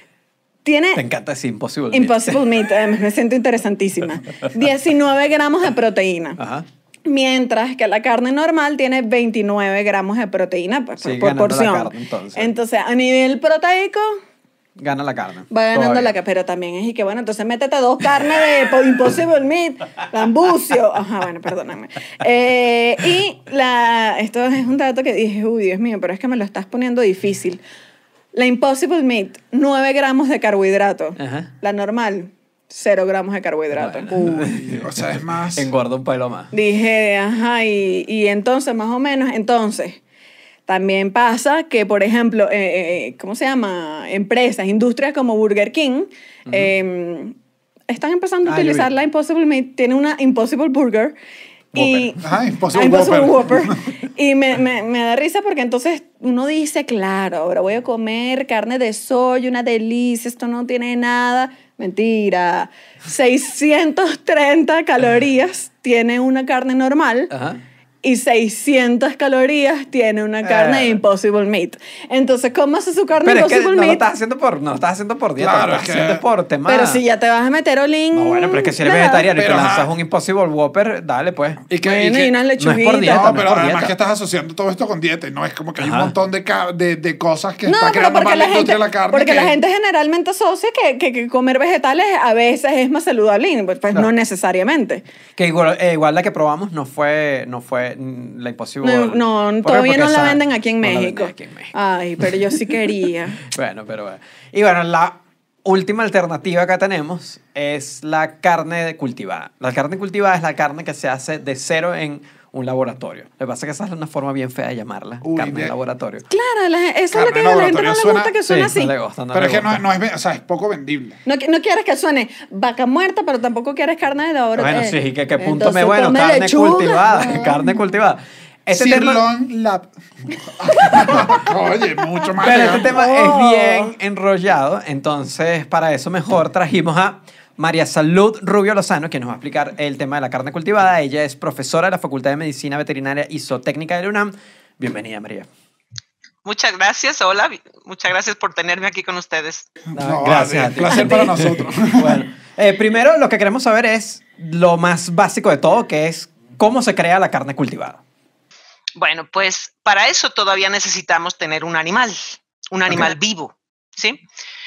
tiene... Te encanta decir imposible. Impossible Meat, me siento interesantísima. 19 gramos de proteína. Ajá. Mientras que la carne normal tiene 29 gramos de proteína por Sí, ganando la porción. carne, entonces. A nivel proteico, Gana la carne. va ganando Todavía. la carne. Pero también es y que, bueno, entonces métete 2 carnes de Impossible Meat, lambucio. Ajá, bueno, perdóname. Esto es un dato que dije, uy, Dios mío, pero es que me lo estás poniendo difícil. La Impossible Meat, 9 gramos de carbohidrato. Ajá. La normal, 0 gramos de carbohidrato. Bueno. Uy. O sea, es más... Engorda un pelo más. Dije, ajá, y entonces, más o menos, también pasa que, por ejemplo, ¿cómo se llama? Empresas, industrias como Burger King, están empezando a utilizar la Impossible Meat, tiene una Impossible Burger. Y, Ajá, Impossible Whopper. Whopper. Y me da risa porque entonces uno dice, claro, ahora voy a comer carne de soya, una delicia, esto no tiene nada. Mentira. 630 calorías tiene una carne normal. Ajá. Y 600 calorías tiene una carne de Impossible Meat. Entonces, ¿cómo hace su carne Pero es que Impossible no lo Meat? estás haciendo por dieta, Claro, lo estás es que- haciendo por tema. Pero si ya te vas a meter olín... No, bueno, pero es que si eres nada. vegetariano y te Pero, lanzas ajá. un Impossible Whopper, dale pues. Y que, Bueno, y unas No es lechuguitas. por dieta, no, no es pero por además dieta. que estás asociando todo esto con dieta y no es como que hay un Ajá. montón de cosas que No, está pero creando porque más la la industria gente, de la carne. porque que- la gente generalmente asocia que comer vegetales a veces es más saludable, pues Claro. no necesariamente. Que igual la que probamos no fue la Impossible. No, ¿Por qué? todavía Porque no la esa- venden aquí en no la México. venden aquí en México. Ay, pero yo sí quería. Bueno, pero bueno. Y bueno, la última alternativa que tenemos es la carne cultivada. La carne cultivada es la carne que se hace de cero en un laboratorio. Lo que pasa es que esa es una forma bien fea de llamarla, Uy, carne de bien. laboratorio. Claro, eso es Carne lo que en a la gente no laboratorio le suena- gusta que suene Sí, así. no le gusta, Pero le es que gusta. no es, o sea, es poco vendible. No quieres que suene vaca muerta, pero tampoco quieres carne de laboratorio. Bueno, sí, que punto Entonces, me bueno, come carne lechuga. cultivada, carne cultivada. Este tema, Sirloin Lab. Oye, mucho más. pero este digamos. tema Oh. es bien enrollado, entonces para eso mejor trajimos a María Salud Rubio Lozano, que nos va a explicar el tema de la carne cultivada. Ella es profesora de la Facultad de Medicina Veterinaria y Zootécnica de la UNAM. Bienvenida, María. Muchas gracias, hola, muchas gracias por tenerme aquí con ustedes. No, Gracias vale, a ti. placer para nosotros. Bueno, primero lo que queremos saber es lo más básico de todo, que es cómo se crea la carne cultivada. Bueno, pues para eso todavía necesitamos tener un animal vivo, ¿sí?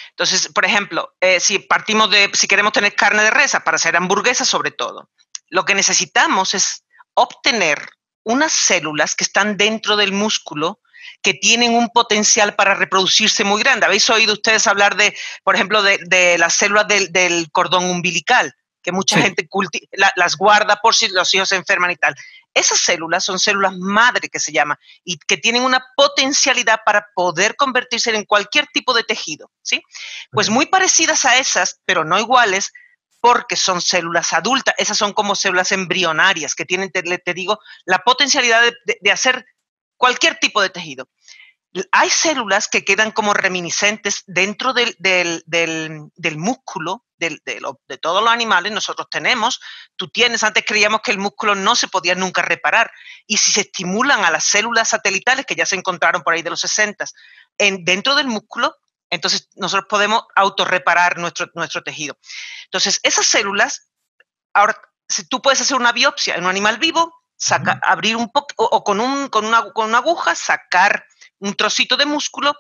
Entonces, por ejemplo, si queremos tener carne de res para hacer hamburguesas sobre todo, lo que necesitamos es obtener unas células que están dentro del músculo que tienen un potencial para reproducirse muy grande. ¿Habéis oído ustedes hablar por ejemplo, de las células del cordón umbilical? que mucha gente las guarda por si los hijos se enferman y tal. Esas células son células madre, que se llama, y que tienen una potencialidad para poder convertirse en cualquier tipo de tejido, ¿sí? Pues muy parecidas a esas, pero no iguales, porque son células adultas. Esas son como células embrionarias que tienen, te digo, la potencialidad de hacer cualquier tipo de tejido. Hay células que quedan como reminiscentes dentro del músculo de todos los animales. Nosotros tenemos, antes creíamos que el músculo no se podía nunca reparar, y si se estimulan a las células satelitales que ya se encontraron por ahí de los 60 dentro del músculo, entonces nosotros podemos autorreparar nuestro tejido. Entonces, esas células, ahora, si tú puedes hacer una biopsia en un animal vivo, abrir un poco, o con una aguja, sacar un trocito de músculo,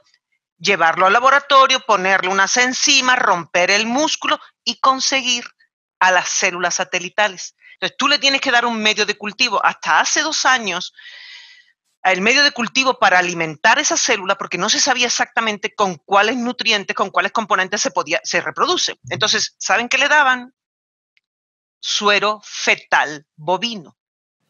llevarlo al laboratorio, ponerle unas enzimas, romper el músculo y conseguir a las células satelitales. Entonces, tú le tienes que dar un medio de cultivo. Hasta hace 2 años, el medio de cultivo para alimentar esa célula, porque no se sabía exactamente con cuáles nutrientes, con cuáles componentes se reproduce. Entonces, ¿saben qué le daban? Suero fetal bovino.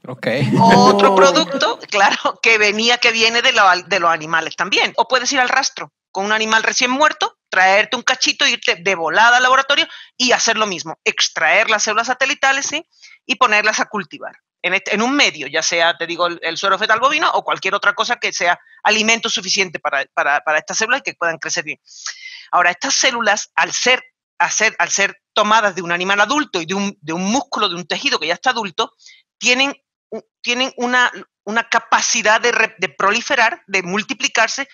Okay. Otro producto, claro, que viene de los animales también. O puedes ir al rastro con un animal recién muerto, traerte un cachito, irte de volada al laboratorio y hacer lo mismo, extraer las células satelitales, ¿sí? Y ponerlas a cultivar en un medio, ya sea, te digo, el suero fetal bovino o cualquier otra cosa que sea alimento suficiente para estas células y que puedan crecer bien. Ahora, estas células, al ser tomadas de un animal adulto y de un músculo, de un tejido que ya está adulto, tienen una capacidad de proliferar, de multiplicarse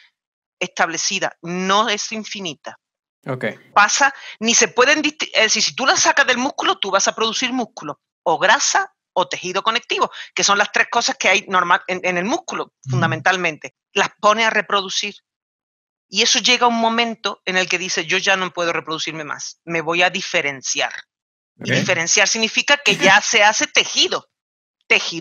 establecida, no es infinita. Okay. Pasa, ni se pueden, es decir, si tú la sacas del músculo, tú vas a producir músculo, o grasa, o tejido conectivo, que son las 3 cosas que hay normal en el músculo, fundamentalmente. Las pone a reproducir. Y eso llega a un momento en el que dice, yo ya no puedo reproducirme más, me voy a diferenciar. Okay. Y diferenciar significa que ya se hace tejido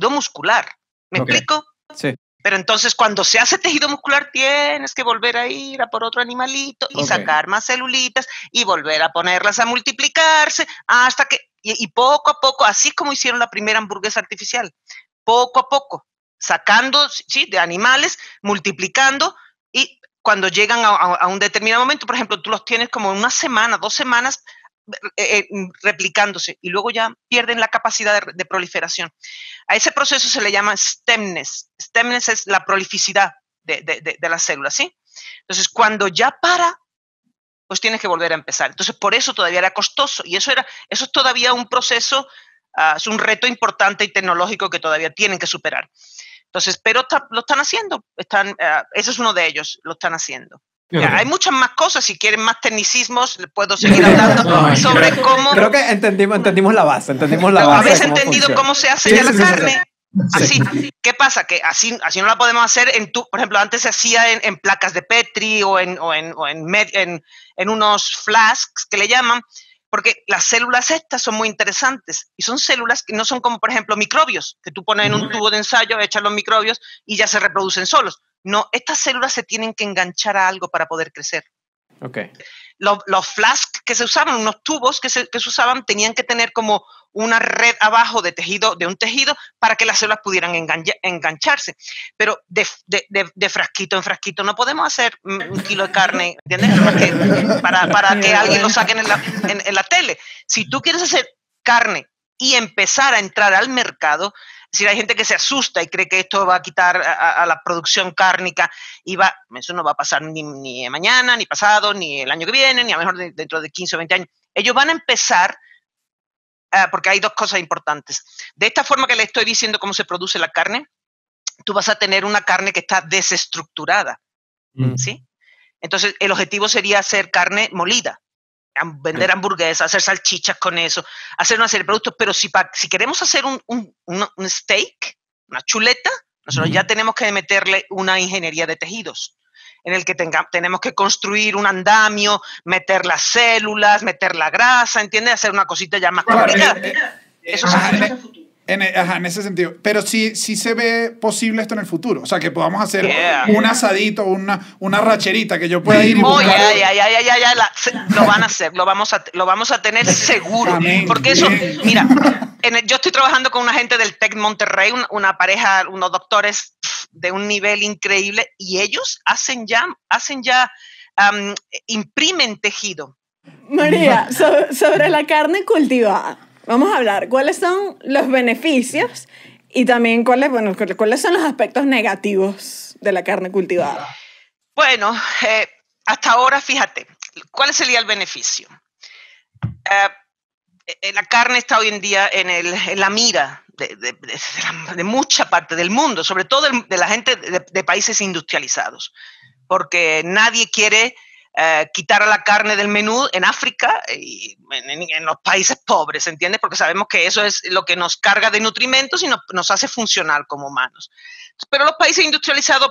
muscular. ¿Me explico? Sí. Pero entonces, cuando se hace tejido muscular, tienes que volver a ir a por otro animalito y sacar más celulitas y volver a ponerlas a multiplicarse hasta que, y poco a poco, así es como hicieron la primera hamburguesa artificial, poco a poco, sacando, sí, de animales, multiplicando, y cuando llegan a un determinado momento, por ejemplo, tú los tienes como 1 semana, 2 semanas, replicándose, y luego ya pierden la capacidad de proliferación. A ese proceso se le llama stemness. Stemness es la prolificidad de las células, ¿sí? Entonces, cuando ya para, pues tienes que volver a empezar. Entonces, por eso todavía era costoso, y eso es todavía un proceso, es un reto importante y tecnológico que todavía tienen que superar. Entonces, pero lo están haciendo. Ese es uno de ellos, lo están haciendo. Ya, hay muchas más cosas, si quieren más tecnicismos, puedo seguir hablando sobre cómo... Creo que entendimos la base, ¿Habéis entendido cómo se hace ya la carne? Así. ¿Qué pasa? Que así no la podemos hacer por ejemplo, antes se hacía en placas de Petri o en unos flasks que le llaman, porque las células estas son muy interesantes y son células que no son como, por ejemplo, microbios, que tú pones en un tubo de ensayo, echas los microbios y ya se reproducen solos. No, estas células se tienen que enganchar a algo para poder crecer. Okay. Los flasks que se usaban, unos tubos que se usaban, tenían que tener como una red abajo de un tejido para que las células pudieran engancharse. Pero de frasquito en frasquito no podemos hacer 1 kilo de carne, ¿entiendes? Para que alguien lo saquen en la tele. Si tú quieres hacer carne y empezar a entrar al mercado, es decir, hay gente que se asusta y cree que esto va a quitar a la producción cárnica y eso no va a pasar ni mañana, ni pasado, ni el año que viene, ni a lo mejor dentro de 15 o 20 años. Ellos van a empezar, porque hay 2 cosas importantes. De esta forma que le estoy diciendo cómo se produce la carne, tú vas a tener una carne que está desestructurada, ¿sí? Entonces, el objetivo sería hacer carne molida. Vender hamburguesas, hacer salchichas con eso, hacer una serie de productos, pero si queremos hacer un steak, una chuleta, nosotros ya tenemos que meterle una ingeniería de tejidos, en el que tenemos que construir un andamio, meter las células, meter la grasa, ¿entiendes? Hacer una cosita ya más complicada. Eso es En ese sentido. Pero sí se ve posible esto en el futuro. O sea, que podamos hacer un asadito, una racherita, que yo pueda ir y buscar. Lo van a hacer, lo vamos a tener seguro. Amén. Porque eso, mira, yo estoy trabajando con una gente del TEC Monterrey, una pareja, unos doctores de un nivel increíble, y ellos imprimen tejido. María, sobre la carne cultivada, vamos a hablar. ¿Cuáles son los beneficios y también cuáles son los aspectos negativos de la carne cultivada? Bueno, hasta ahora, fíjate, ¿cuál sería el beneficio? La carne está hoy en día en la mira de mucha parte del mundo, sobre todo de la gente de países industrializados, porque nadie quiere quitar a la carne del menú en África y en los países pobres, ¿entiendes? Porque sabemos que eso es lo que nos carga de nutrimentos y nos hace funcionar como humanos. Pero los países industrializados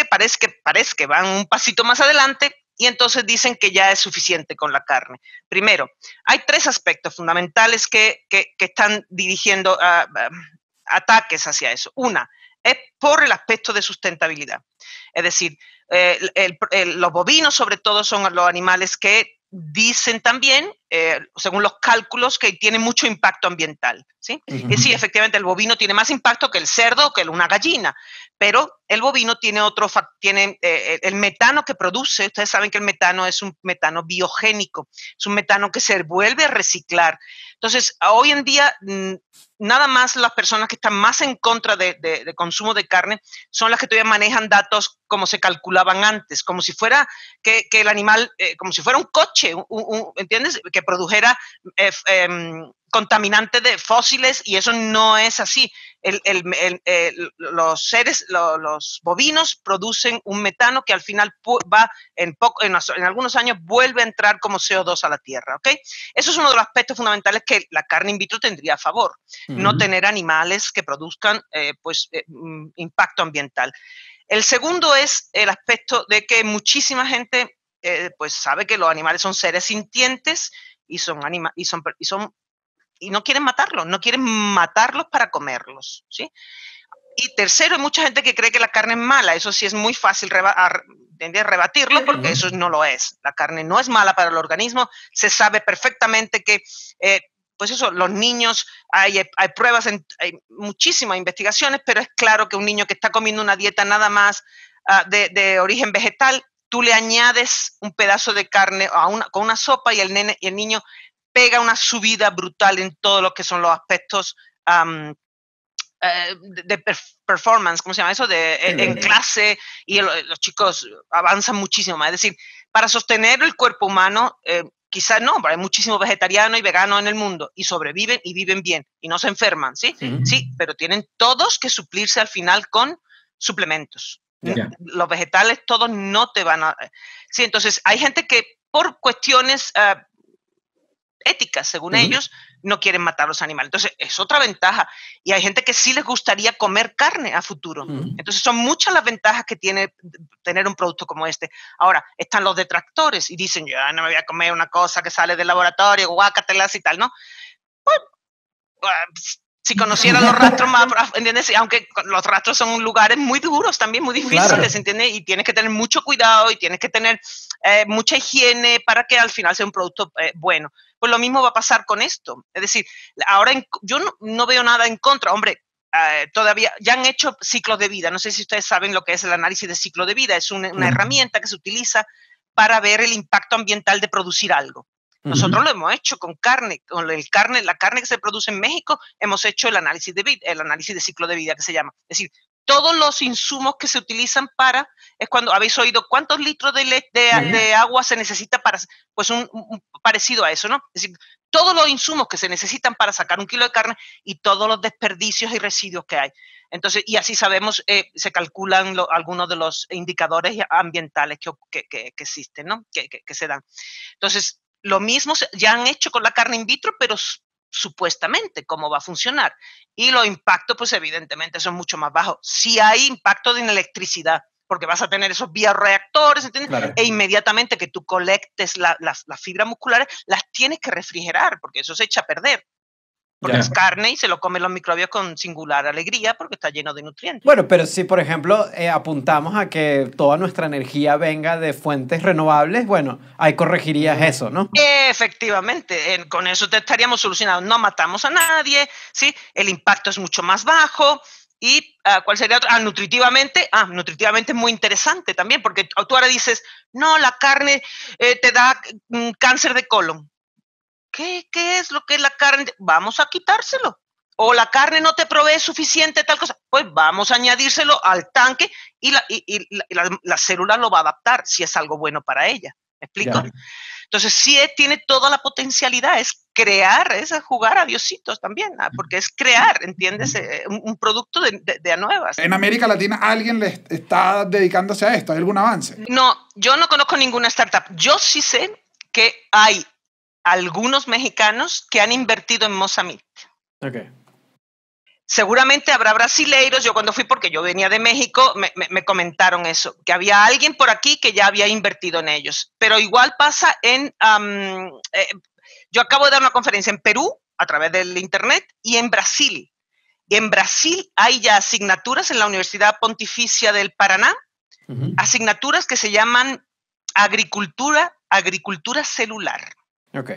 parece que van un pasito más adelante y entonces dicen que ya es suficiente con la carne. Primero, hay 3 aspectos fundamentales que están dirigiendo ataques hacia eso. Una, es por el aspecto de sustentabilidad. Es decir, los bovinos, sobre todo, son los animales que dicen también, según los cálculos, que tienen mucho impacto ambiental, ¿sí? Y sí, efectivamente, el bovino tiene más impacto que el cerdo o que una gallina, pero el bovino tiene el metano que produce. Ustedes saben que el metano es un metano biogénico, es un metano que se vuelve a reciclar. Entonces, hoy en día, nada más las personas que están más en contra de consumo de carne son las que todavía manejan datos como se calculaban antes, como si fuera que el animal, como si fuera un coche, ¿entiendes? Que produjera contaminantes de fósiles, y eso no es así. Los bovinos producen un metano que al final en algunos años vuelve a entrar como CO2 a la tierra, ¿ok? Eso es uno de los aspectos fundamentales que la carne in vitro tendría a favor, no tener animales que produzcan impacto ambiental. El segundo es el aspecto de que muchísima gente pues sabe que los animales son seres sintientes y no quieren matarlos para comerlos, ¿sí? Y tercero, hay mucha gente que cree que la carne es mala. Eso sí es muy fácil rebatirlo, porque eso no lo es. La carne no es mala para el organismo. Se sabe perfectamente que, pues eso, los niños, hay pruebas, hay muchísimas investigaciones, pero es claro que un niño que está comiendo una dieta nada más de origen vegetal, tú le añades un pedazo de carne con una sopa y el niño pega una subida brutal en todo lo que son los aspectos de performance, ¿cómo se llama eso? En clase, y los chicos avanzan muchísimo más. Es decir, para sostener el cuerpo humano, quizás no, pero hay muchísimos vegetarianos y veganos en el mundo y sobreviven y viven bien y no se enferman, ¿sí? Sí, pero tienen todos que suplirse al final con suplementos. Los vegetales todos no te van a... Sí, entonces hay gente que por cuestiones éticas, según ellos, no quieren matar a los animales. Entonces, es otra ventaja. Y hay gente que sí les gustaría comer carne a futuro. Entonces, son muchas las ventajas que tiene tener un producto como este. Ahora, están los detractores y dicen, yo no me voy a comer una cosa que sale del laboratorio, guácatelas y tal, ¿no? Pues, si conocieran los rastros más, ¿entiendes? Aunque los rastros son lugares muy duros también, muy difíciles, claro. ¿Entiendes? Y tienes que tener mucho cuidado y tienes que tener mucha higiene para que al final sea un producto bueno. Pues lo mismo va a pasar con esto. Es decir, ahora yo no veo nada en contra. Hombre, todavía ya han hecho ciclos de vida. No sé si ustedes saben lo que es el análisis de ciclo de vida. Es una herramienta que se utiliza para ver el impacto ambiental de producir algo. Nosotros lo hemos hecho con carne, la carne que se produce en México, hemos hecho el análisis de ciclo de vida, que se llama. Es decir, todos los insumos que se utilizan es cuando habéis oído cuántos litros de agua se necesita para, pues un parecido a eso, ¿no? Es decir, todos los insumos que se necesitan para sacar 1 kilo de carne y todos los desperdicios y residuos que hay. Entonces, y así sabemos, se calculan algunos de los indicadores ambientales que existen, ¿no? Que se dan. Entonces, lo mismo ya han hecho con la carne in vitro, pero supuestamente cómo va a funcionar. Y los impactos, pues evidentemente son mucho más bajos. Sí hay impacto en electricidad, porque vas a tener esos bioreactores, ¿entiendes? Claro. E inmediatamente que tú colectes las fibras musculares, las tienes que refrigerar, porque eso se echa a perder. porque Ya. es carne y se lo comen los microbios con singular alegría porque está lleno de nutrientes. Bueno, pero si, por ejemplo, apuntamos a que toda nuestra energía venga de fuentes renovables, bueno, ahí corregirías eso, ¿no? Efectivamente, con eso te estaríamos solucionando. No matamos a nadie, ¿sí? El impacto es mucho más bajo. ¿Y cuál sería otro? Nutritivamente. Nutritivamente es muy interesante también, porque tú ahora dices, no, la carne te da cáncer de colon. ¿Qué es lo que es la carne? Vamos a quitárselo. O la carne no te provee suficiente tal cosa, pues vamos a añadírselo al tanque y la célula lo va a adaptar si es algo bueno para ella. ¿Me explico? Ya. Entonces sí tiene toda la potencialidad, es crear, es jugar a diositos también, porque es crear, ¿entiendes? Un producto de a nuevas. ¿En América Latina alguien le está dedicándose a esto? ¿Hay algún avance? No, yo no conozco ninguna startup. Yo sí sé que hay algunos mexicanos que han invertido en Mozambique. Ok. Seguramente habrá brasileiros. Yo cuando fui, porque yo venía de México, me comentaron eso, que había alguien por aquí que ya había invertido en ellos. Pero igual pasa yo acabo de dar una conferencia en Perú a través del internet y en Brasil. Y en Brasil hay ya asignaturas en la Universidad Pontificia del Paraná, asignaturas que se llaman agricultura celular. Ok.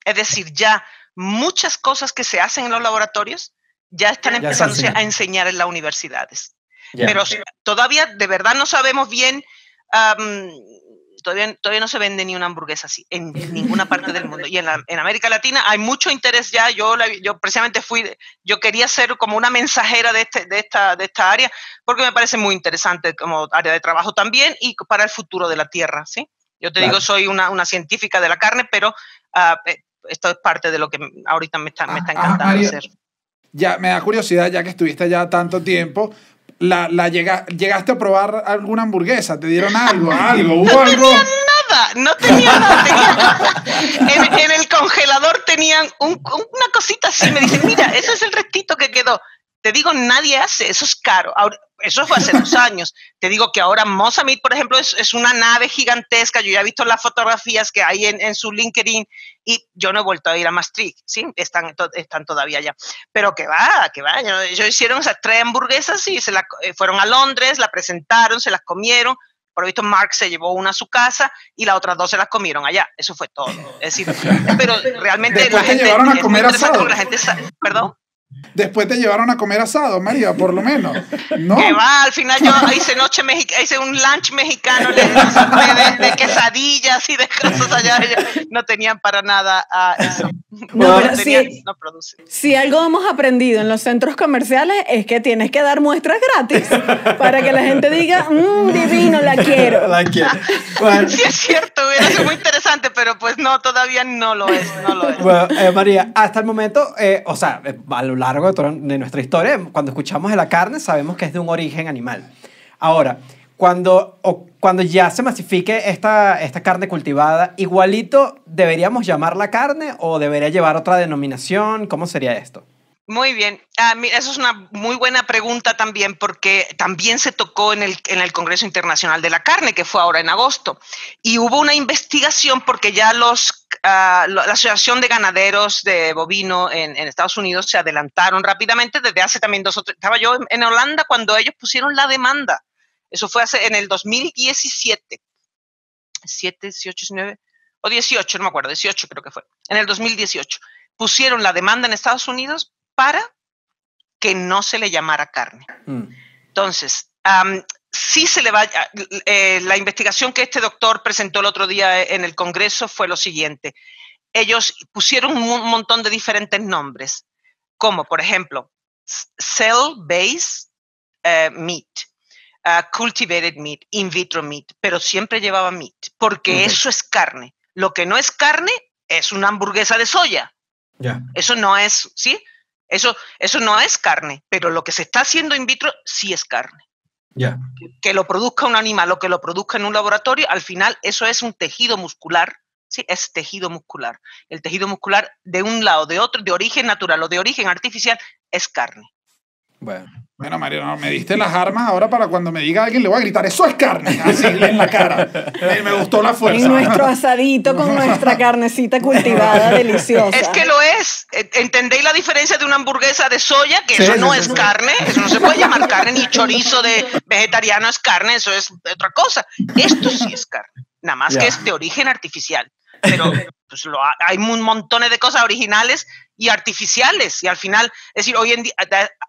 Es decir, ya muchas cosas que se hacen en los laboratorios ya están empezándose a enseñar en las universidades. Ya. Pero todavía de verdad no sabemos bien, todavía no se vende ni una hamburguesa así en ninguna parte del mundo. Y en América Latina hay mucho interés ya. Yo precisamente yo quería ser como una mensajera de esta área porque me parece muy interesante como área de trabajo también y para el futuro de la tierra, ¿sí? Yo te digo, soy una científica de la carne, pero esto es parte de lo que ahorita me está encantando María, hacer. Ya me da curiosidad, ya que estuviste ya tanto tiempo, ¿llegaste a probar alguna hamburguesa? ¿Te dieron algo? ¿Hubo algo? No tenía nada. En el congelador tenían una cosita así. Me dicen, mira, ese es el restito que quedó. Te digo, nadie hace, eso es caro. Ahora, eso fue hace 2 años. Te digo que ahora Mozambique, por ejemplo, es una nave gigantesca. Yo ya he visto las fotografías que hay en su LinkedIn y yo no he vuelto a ir a Maastricht, ¿sí? Están todavía allá. Pero que va. Ellos hicieron esas 3 hamburguesas y fueron a Londres, la presentaron, se las comieron. Por lo visto, Mark se llevó una a su casa y las otras 2 se las comieron allá. Eso fue todo. Es decir, pero realmente Después la te gente llevaron a es comer muy interesante asado. porque la gente ¿Perdón? Después te llevaron a comer asado, María, por lo menos. ¿No? Que va, al final yo hice un lunch mexicano de quesadillas y de cosas allá. No tenían para nada eso. No, pero No producen. Si algo hemos aprendido en los centros comerciales es que tienes que dar muestras gratis para que la gente diga, divino, la quiero. La quiero. Bueno, Sí, es cierto, hubiera sido muy interesante, pero pues no, todavía no lo es. bueno, María, hasta el momento, o sea, a lo largo de nuestra historia, cuando escuchamos de la carne, sabemos que es de un origen animal. Ahora, cuando ya se masifique esta carne cultivada, ¿igualito deberíamos llamarla carne o debería llevar otra denominación? ¿Cómo sería esto? Muy bien. Mira, eso es una muy buena pregunta también, porque también se tocó en el Congreso Internacional de la Carne, que fue ahora en agosto. Y hubo una investigación porque ya la Asociación de Ganaderos de Bovino en Estados Unidos se adelantaron rápidamente desde hace también 2 o 3. Estaba yo en Holanda cuando ellos pusieron la demanda. Eso fue en el 2017. 7, 18, 19 o 18, no me acuerdo, 18 creo que fue. En el 2018 pusieron la demanda en Estados Unidos para que no se le llamara carne. Entonces, sí se le va. La investigación que este doctor presentó el otro día en el Congreso fue lo siguiente. Ellos pusieron un montón de diferentes nombres, como por ejemplo, cell-based meat, cultivated meat, in vitro meat, pero siempre llevaba meat, porque eso es carne. Lo que no es carne es una hamburguesa de soya. Ya. Eso no es, ¿sí? Eso no es carne, pero lo que se está haciendo in vitro sí es carne. Ya. Que lo produzca un animal o que lo produzca en un laboratorio, al final eso es un tejido muscular, ¿sí? Es tejido muscular. El tejido muscular de un lado, de otro, de origen natural o de origen artificial, es carne. Bueno. Bueno, Mario, no, me diste las armas ahora para cuando me diga alguien le voy a gritar, eso es carne, así en la cara. Me gustó la fuerza. En nuestro asadito con nuestra carnecita cultivada, deliciosa. Es que lo es. ¿Entendéis la diferencia de una hamburguesa de soya? Que eso no es carne, eso no se puede llamar carne, ni chorizo de vegetariano es carne, eso es otra cosa. Esto sí es carne, nada más que es de origen artificial. Pero pues, hay un montón de cosas originales y artificiales. Y al final, es decir, hoy en día,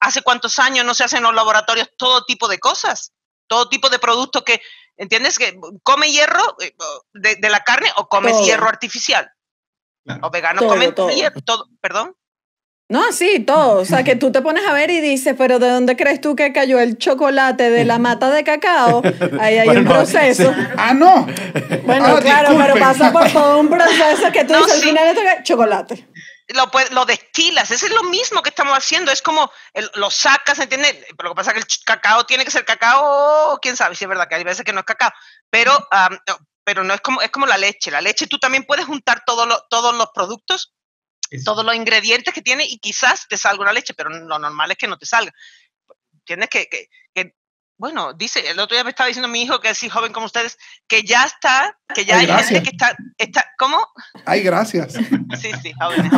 ¿hace cuántos años no se hacen en los laboratorios todo tipo de cosas? Todo tipo de productos que, ¿entiendes? Que come hierro de la carne o comes Todo. hierro artificial. O vegano Todo, comen todo. hierro. Todo, ¿perdón? No, sí, todo. O sea, que tú te pones a ver y dices, pero ¿de dónde crees tú que cayó el chocolate de la mata de cacao? Ahí hay Bueno, un proceso. sí. ¡Ah, no! Bueno, claro, disculpen. pero pasa por todo un proceso que tú No, dices, al sí. final esto es chocolate. Lo destilas, eso es lo mismo que estamos haciendo, es como lo sacas, ¿entiendes? Pero lo que pasa es que el cacao tiene que ser cacao, quién sabe si es verdad que hay veces que no es cacao, pero no es como la leche tú también puedes juntar todos los productos, todos los ingredientes que tiene y quizás te salga una leche, pero lo normal es que no te salga. ¿Entiendes? Bueno, dice, el otro día me estaba diciendo mi hijo, que es joven como ustedes, que ya Ay, hay gracias. gente que está, ¿cómo? Ay, gracias. Sí, jóvenes.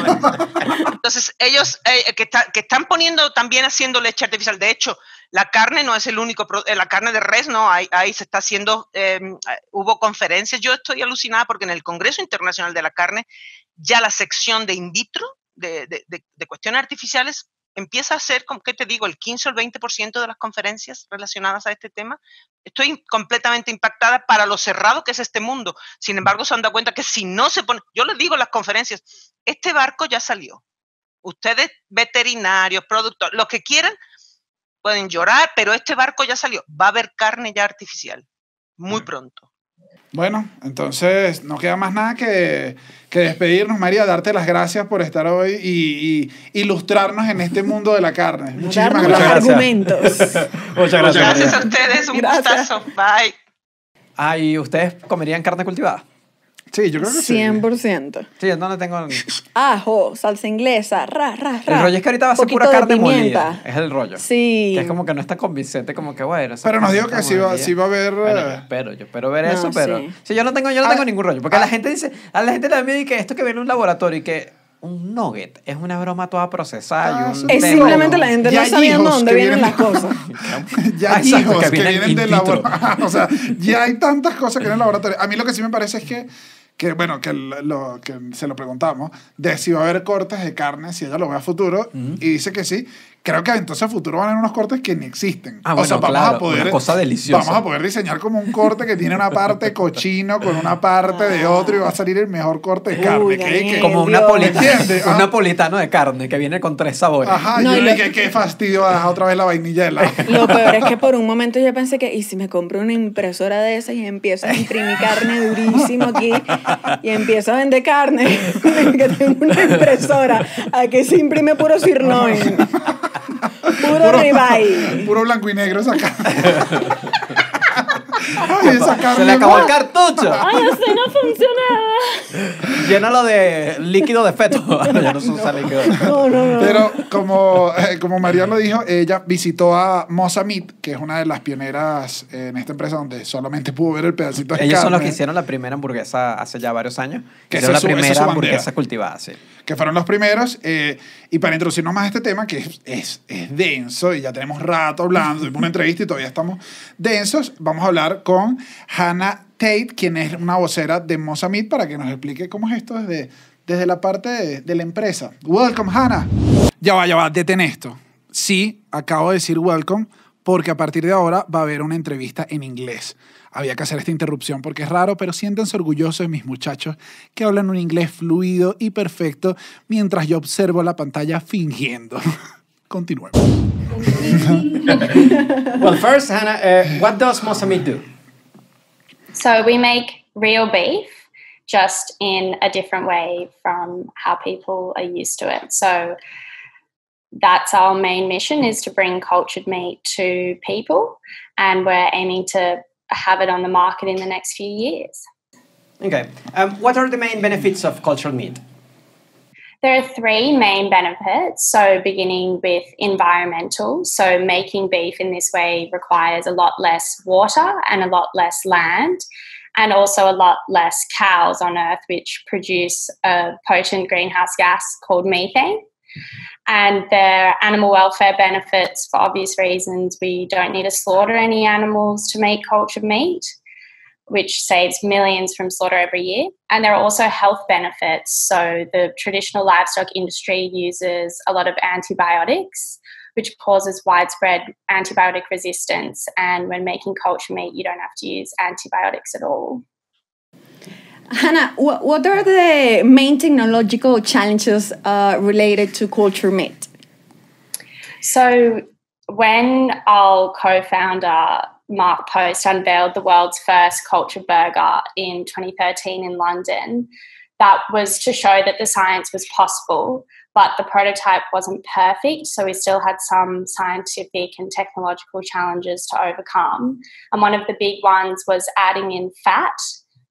Entonces, ellos que están poniendo, también haciendo leche artificial. De hecho, la carne no es el único, la carne de res, no, ahí se está haciendo, hubo conferencias. Yo estoy alucinada porque en el Congreso Internacional de la Carne, ya la sección de in vitro, de cuestiones artificiales, empieza a ser, ¿qué te digo?, el 15 o el 20% de las conferencias relacionadas a este tema. Estoy completamente impactada para lo cerrado que es este mundo. Sin embargo, se han dado cuenta que si no se pone, yo les digo en las conferencias, este barco ya salió. Ustedes, veterinarios, productores, los que quieran, pueden llorar, pero este barco ya salió. Va a haber carne ya artificial, muy pronto. Bueno, entonces no queda más nada que despedirnos, María, darte las gracias por estar hoy y ilustrarnos en este mundo de la carne. Muchísimas Darnos los gracias. argumentos. Muchas gracias. Gracias María. a ustedes, un Gracias. gustazo. Bye. Ah, ¿y ustedes comerían carne cultivada? Sí, yo creo que sí. 100%. Sí, yo no tengo... Ajo, salsa inglesa, El rollo es que ahorita va a ser Poquito pura de carne pimienta. molida. Es el rollo. Sí. Que es como que no está convincente, como que bueno. esa Pero nos carne dijo que está sí va molida. a haber... Bueno, yo espero ver No, eso, pero... sí. Sí, yo no tengo ningún rollo. Porque la gente dice... A la gente le da miedo y que esto que viene en un laboratorio y que un nugget es una broma toda procesada. y un Es tema. simplemente la gente Ya no hay sabiendo hijos dónde que vienen vienen- las cosas. Ya hay Exacto, hijos que que vienen vienen del in vitro. laboratorio. O sea, ya hay tantas cosas que en el laboratorio. A mí lo que sí me parece es que bueno, que se lo preguntamos, de si va a haber cortes de carne, si ella lo ve a futuro, y dice que sí. Creo que entonces a futuro van a haber unos cortes que ni existen. Ah, O sea, bueno, claro, una cosa deliciosa. Vamos a poder diseñar como un corte que tiene una parte cochino con una parte de otro y va a salir el mejor corte de carne. Uy, Que- Daniel. Como un Dios. napolitano, ¿Entiendes? un Ah. napolitano de carne que viene con 3 sabores. Ajá, No, yo y le lo- dije, qué fastidio dejar otra vez la vainilla de la... Lo peor es que por un momento yo pensé que, ¿y si me compro una impresora de esas y empiezo a imprimir carne durísimo aquí y empiezo a vender carne? Que tengo una impresora. Aquí se imprime puro sirloin. Puro ribeye. Puro blanco y negro esa carne. Ay, esa carne. Se le acabó el cartucho. ¡Ay, así no funcionaba! Llénalo de líquido de feto. Ya no se usa líquido de feto. No. Pero como María lo dijo, ella visitó a Mosa Meat, que es una de las pioneras en esta empresa donde solamente pudo ver el pedacito de Ellos carne. son los que hicieron la primera hamburguesa hace ya varios años. Que Hicieron esa la es su primera bandera. hamburguesa cultivada, sí. Que fueron los primeros. Y para introducirnos más a este tema, que es denso, y ya tenemos rato hablando, tuvimos una entrevista y todavía estamos densos, vamos a hablar con Hannah Tate, quien es una vocera de Mosa Meat, para que nos explique cómo es esto desde la parte de la empresa. Welcome, Hannah. Ya va, detén esto. Sí, acabo de decir welcome, porque a partir de ahora va a haber una entrevista en inglés. Había que hacer esta interrupción porque es raro, pero siéntense orgullosos de mis muchachos que hablan un inglés fluido y perfecto mientras yo observo la pantalla fingiendo. Continuemos. Well, first, Hannah, what does Mosa Meat do? So we make real beef, just in a different way from how people are used to it. So that's our main mission, is to bring cultured meat to people, and we're aiming to have it on the market in the next few years. Okay. What are the main benefits of cultured meat? There are three main benefits. So beginning with environmental. So making beef in this way requires a lot less water and a lot less land, and also a lot less cows on Earth, which produce a potent greenhouse gas called methane. And there are animal welfare benefits for obvious reasons. We don't need to slaughter any animals to make cultured meat, which saves millions from slaughter every year. And there are also health benefits. So the traditional livestock industry uses a lot of antibiotics, which causes widespread antibiotic resistance. And when making cultured meat, you don't have to use antibiotics at all. Hannah, what are the main technological challenges related to cultured meat? So when our co-founder, Mark Post, unveiled the world's first cultured burger in 2013 in London, that was to show that the science was possible, but the prototype wasn't perfect, so we still had some scientific and technological challenges to overcome. And one of the big ones was adding in fat,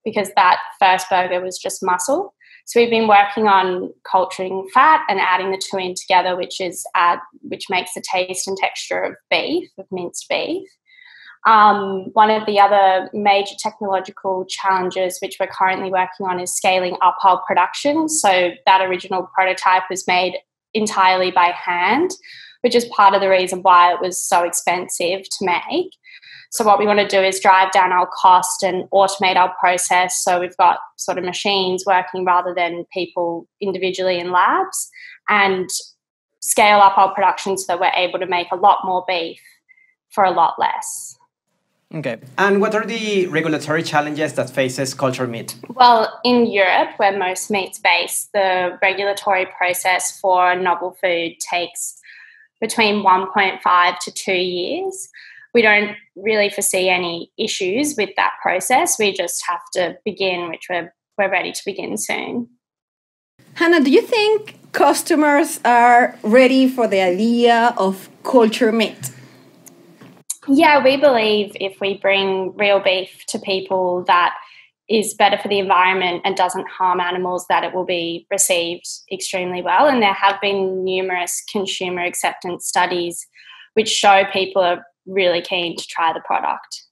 because that first burger was just muscle. So we've been working on culturing fat and adding the two in together, which makes the taste and texture of beef, of minced beef. One of the other major technological challenges which we're currently working on is scaling up our production. So that original prototype was made entirely by hand, which is part of the reason why it was so expensive to make. So what we want to do is drive down our cost and automate our process. So we've got sort of machines working rather than people individually in labs, and scale up our production so that we're able to make a lot more beef for a lot less. Okay. And what are the regulatory challenges that faces cultured meat? Well, in Europe, where most meat's based, the regulatory process for a novel food takes between 1.5 to 2 years. We don't really foresee any issues with that process. We just have to begin, which we're ready to begin soon. Hannah, do you think customers are ready for the idea of cultured meat? Yeah, we believe if we bring real beef to people that is better for the environment and doesn't harm animals, that it will be received extremely well. And there have been numerous consumer acceptance studies which show people are really keen to try the product.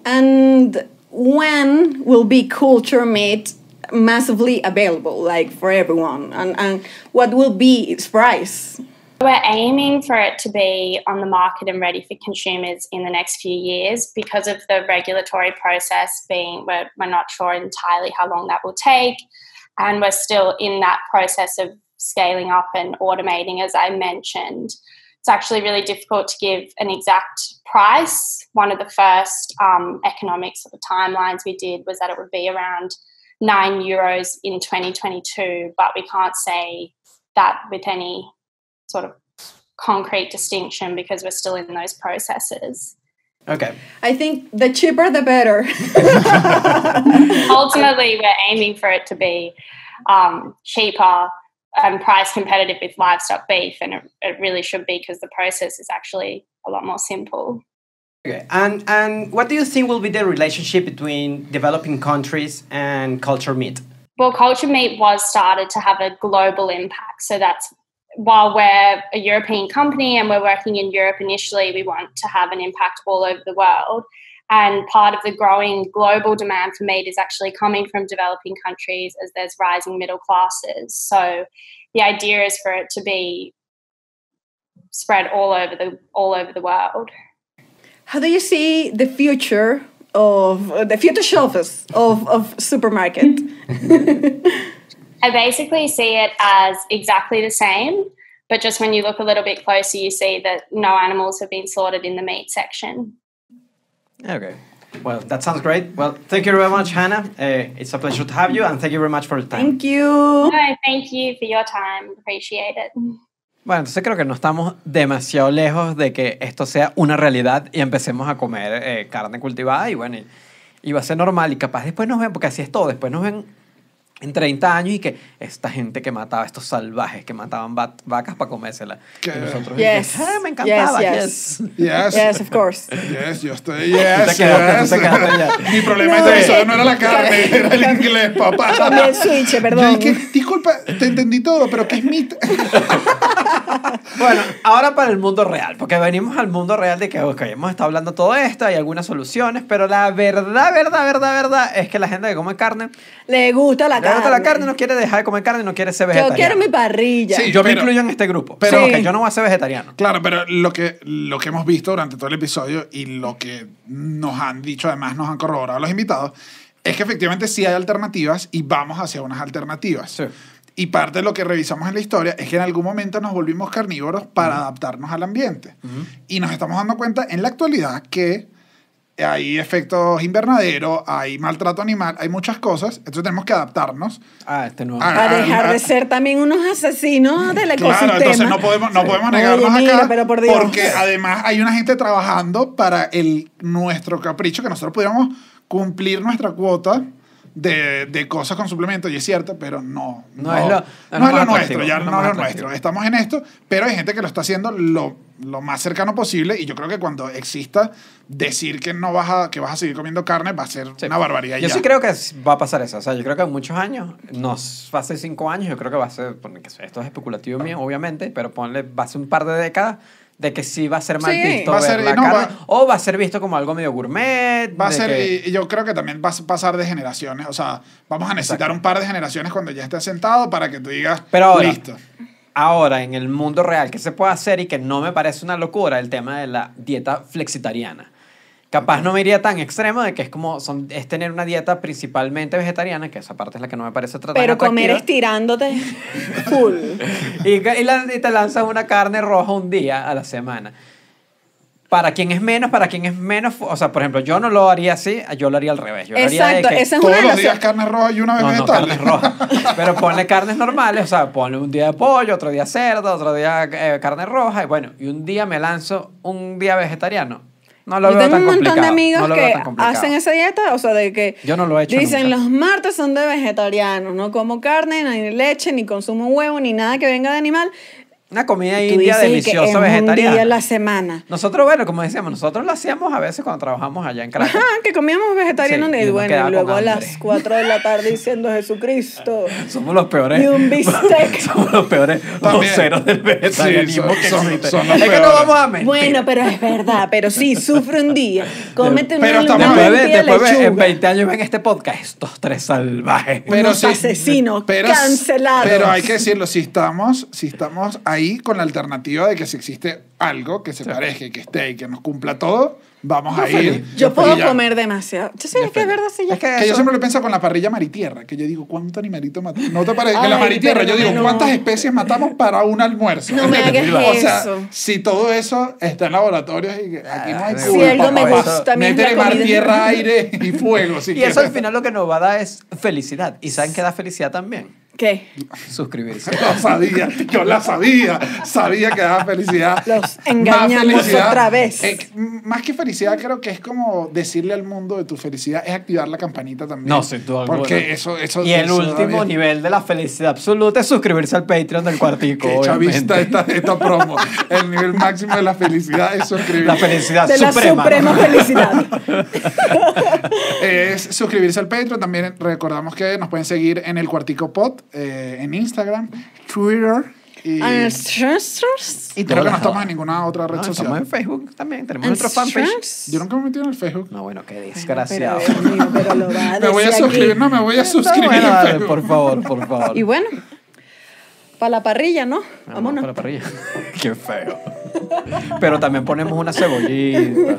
And when will be cultured meat massively available, like for everyone? And what will be its price? We're aiming for it to be on the market and ready for consumers in the next few years. Because of the regulatory process being, we're not sure entirely how long that will take. And we're still in that process of scaling up and automating, as I mentioned. It's actually really difficult to give an exact price. One of the first economic sort of timelines we did was that it would be around €9 in 2022, but we can't say that with any sort of concrete distinction because we're still in those processes. Okay. I think the cheaper the better. Ultimately, we're aiming for it to be cheaper and price competitive with livestock beef, and it really should be because the process is actually a lot more simple. Okay. And what do you think will be the relationship between developing countries and cultured meat? Well, cultured meat was started to have a global impact. So that's, while we're a European company and we're working in Europe initially, we want to have an impact all over the world. And part of the growing global demand for meat is actually coming from developing countries as there's rising middle classes. So the idea is for it to be spread all over the world. How do you see the future shelves of supermarket? I basically see it as exactly the same, but just when you look a little bit closer, you see that no animals have been slaughtered in the meat section. Okay. Well, that sounds great. Well, thank you very much, Hannah. It's a pleasure to have you, and thank you very much for your time. Thank you. No, thank you for your time. Appreciate it. Bueno, entonces creo que no estamos demasiado lejos de que esto sea una realidad y empecemos a comer carne cultivada y bueno, y va a ser normal y capaz después nos ven, porque así es todo, después nos ven en 30 años y que esta gente que mataba, estos salvajes que mataban vacas para comérselas. ¿Qué? Y nosotros, Yes. me encantaba, Yes. Yes. Yes, of course. Yes, yo estoy. Tú te quedaste allá. Mi problema No, de este episodio no era la carne, era el inglés, papá. Cambié el switch, Yo perdón. dije, disculpa, te entendí todo, pero ¿qué es meat? Bueno, ahora para el mundo real, porque venimos al mundo real de que, ok, hemos estado hablando todo esto, hay algunas soluciones, pero la verdad es que la gente que come carne, Le gusta la le carne. gusta la carne, no quiere dejar de comer carne, no quiere ser Yo vegetariano. quiero mi parrilla. Sí, Yo me pero- incluyo en este grupo, pero- pero yo no voy a ser vegetariano. Claro, pero lo que hemos visto durante todo el episodio y lo que nos han dicho, además nos han corroborado los invitados, es que efectivamente sí hay alternativas y vamos hacia unas alternativas. Sí. Y parte de lo que revisamos en la historia es que en algún momento nos volvimos carnívoros para adaptarnos al ambiente. Y nos estamos dando cuenta en la actualidad que hay efectos invernaderos, hay maltrato animal, hay muchas cosas. Entonces tenemos que adaptarnos. Ah, este nuevo. Ah, A dejar de ser también unos asesinos del ecosistema. Claro, entonces no podemos negarnos Oye, mira, acá pero por Dios. porque además hay una gente trabajando para nuestro capricho, que nosotros pudiéramos cumplir nuestra cuota de cosas con suplementos, y es cierto, pero no es lo más nuestro, atractivo, ya no es no más es lo atractivo. nuestro. Estamos en esto, pero hay gente que lo está haciendo lo más cercano posible, y yo creo que cuando exista, decir que no que vas a seguir comiendo carne va a ser Sí. una barbaridad. Yo ya. sí creo que va a pasar eso. O sea, yo creo que en muchos años, va a ser 5 años, yo creo que va a ser, esto es especulativo mío, obviamente, pero va a ser un par de décadas de que sí va a ser mal Sí. visto Va a ver ser- la no, carne, o va a ser visto como algo medio gourmet. Va a de ser, que- y yo creo que también va a pasar de generaciones. O sea, vamos a necesitar Exacto. un par de generaciones cuando ya estés sentado para que tú digas, Pero ahora, listo. Ahora, en el mundo real, ¿qué se puede hacer y que no me parece una locura? El tema de la dieta flexitariana. Capaz no me iría tan extremo de que es tener una dieta principalmente vegetariana, que esa parte es la que no me parece tan Pero comer atractiva. estirándote full. Y te lanzas una carne roja un día a la semana. Para quien es menos, o sea, por ejemplo, yo no lo haría así, yo lo haría al revés. Yo lo haría de Exacto, que- esa es una Todos de los las... días carne roja y una vez no, vegetal. carnes rojas. Pero ponle carnes normales, o sea, ponle un día de pollo, otro día cerdo, otro día carne roja, y bueno, y un día me lanzo un día vegetariano. No lo Yo veo tengo tan un montón de complicado. amigos No lo veo que tan complicado. hacen esa dieta, o sea, de que Yo no lo he hecho dicen nunca. los martes son de vegetarianos, no como carne, ni leche, ni consumo huevo, ni nada que venga de animal. Una comida Tú india dices que es deliciosa un día a vegetariana. la semana. Nosotros, bueno, como decíamos, nosotros lo hacíamos a veces cuando trabajamos allá en Caracas. Ajá, que comíamos vegetarianos Sí, y y uno bueno, quedaba y luego con a las hambre. 4 de la tarde diciendo Jesucristo. Somos los peores. Y un bistec. Somos los peores También. voceros del vegetarianismo Sí, que son existe. los Es que no peores. vamos a mentir. Bueno, pero es verdad, pero sí, sufre un día. Cómete Pero una estamos- mentira Después en lechuga. 20 años ven este podcast, estos tres salvajes. Unos asesinos cancelados. Pero hay que decirlo, si estamos ahí con la alternativa de que si existe algo que se parezca y que esté y que nos cumpla todo, vamos a ir. Yo puedo y ya. comer demasiado. Yo sé que es verdad, sí, ya. Es que Que yo eso- siempre lo pienso con la parrilla maritierra, que yo digo, ¿cuánto animalito matamos? ¿No te parece? Que Ay, la maritierra, yo pero digo, no. ¿cuántas especies matamos para un almuerzo? No me hagas O sea, eso. si todo eso está en laboratorios y que aquí no hay Si culpa, algo me papá. gusta a mí es Métele la mar, comida. tierra, aire y fuego. Si Y eso al quieres. final lo que nos va a dar es felicidad. ¿Y saben qué da felicidad también? ¿Qué? Suscribirse. Lo sabía, yo la sabía. Sabía que daba felicidad. Los engañamos Más felicidad. otra vez. Más que felicidad, creo que es como decirle al mundo de tu felicidad, es activar la campanita también. No, sin duda alguna. Porque eso Y el eso da último bien. nivel de la felicidad absoluta es suscribirse al Patreon del Cuartico, Qué chavista obviamente. esta promo. El nivel máximo de la felicidad es suscribirse. La felicidad De la suprema. suprema felicidad. Es suscribirse al Patreon. También recordamos que nos pueden seguir en el Cuartico Pod, en Instagram, Twitter y Ancestors. creo que no estamos en ninguna otra red No, social. estamos en Facebook también. Tenemos nuestro fanpage. Yo nunca me metí en el Facebook. No, bueno, qué Pero, desgraciado. Dios mío, pero lo va a Me voy a decir aquí. suscribir, no, me voy a Está suscribir bueno, en dale, Facebook. por favor, por favor. Y bueno, para la parrilla, ¿no? Vamos Vámonos. para la parrilla. Qué feo. Pero también ponemos una cebollita.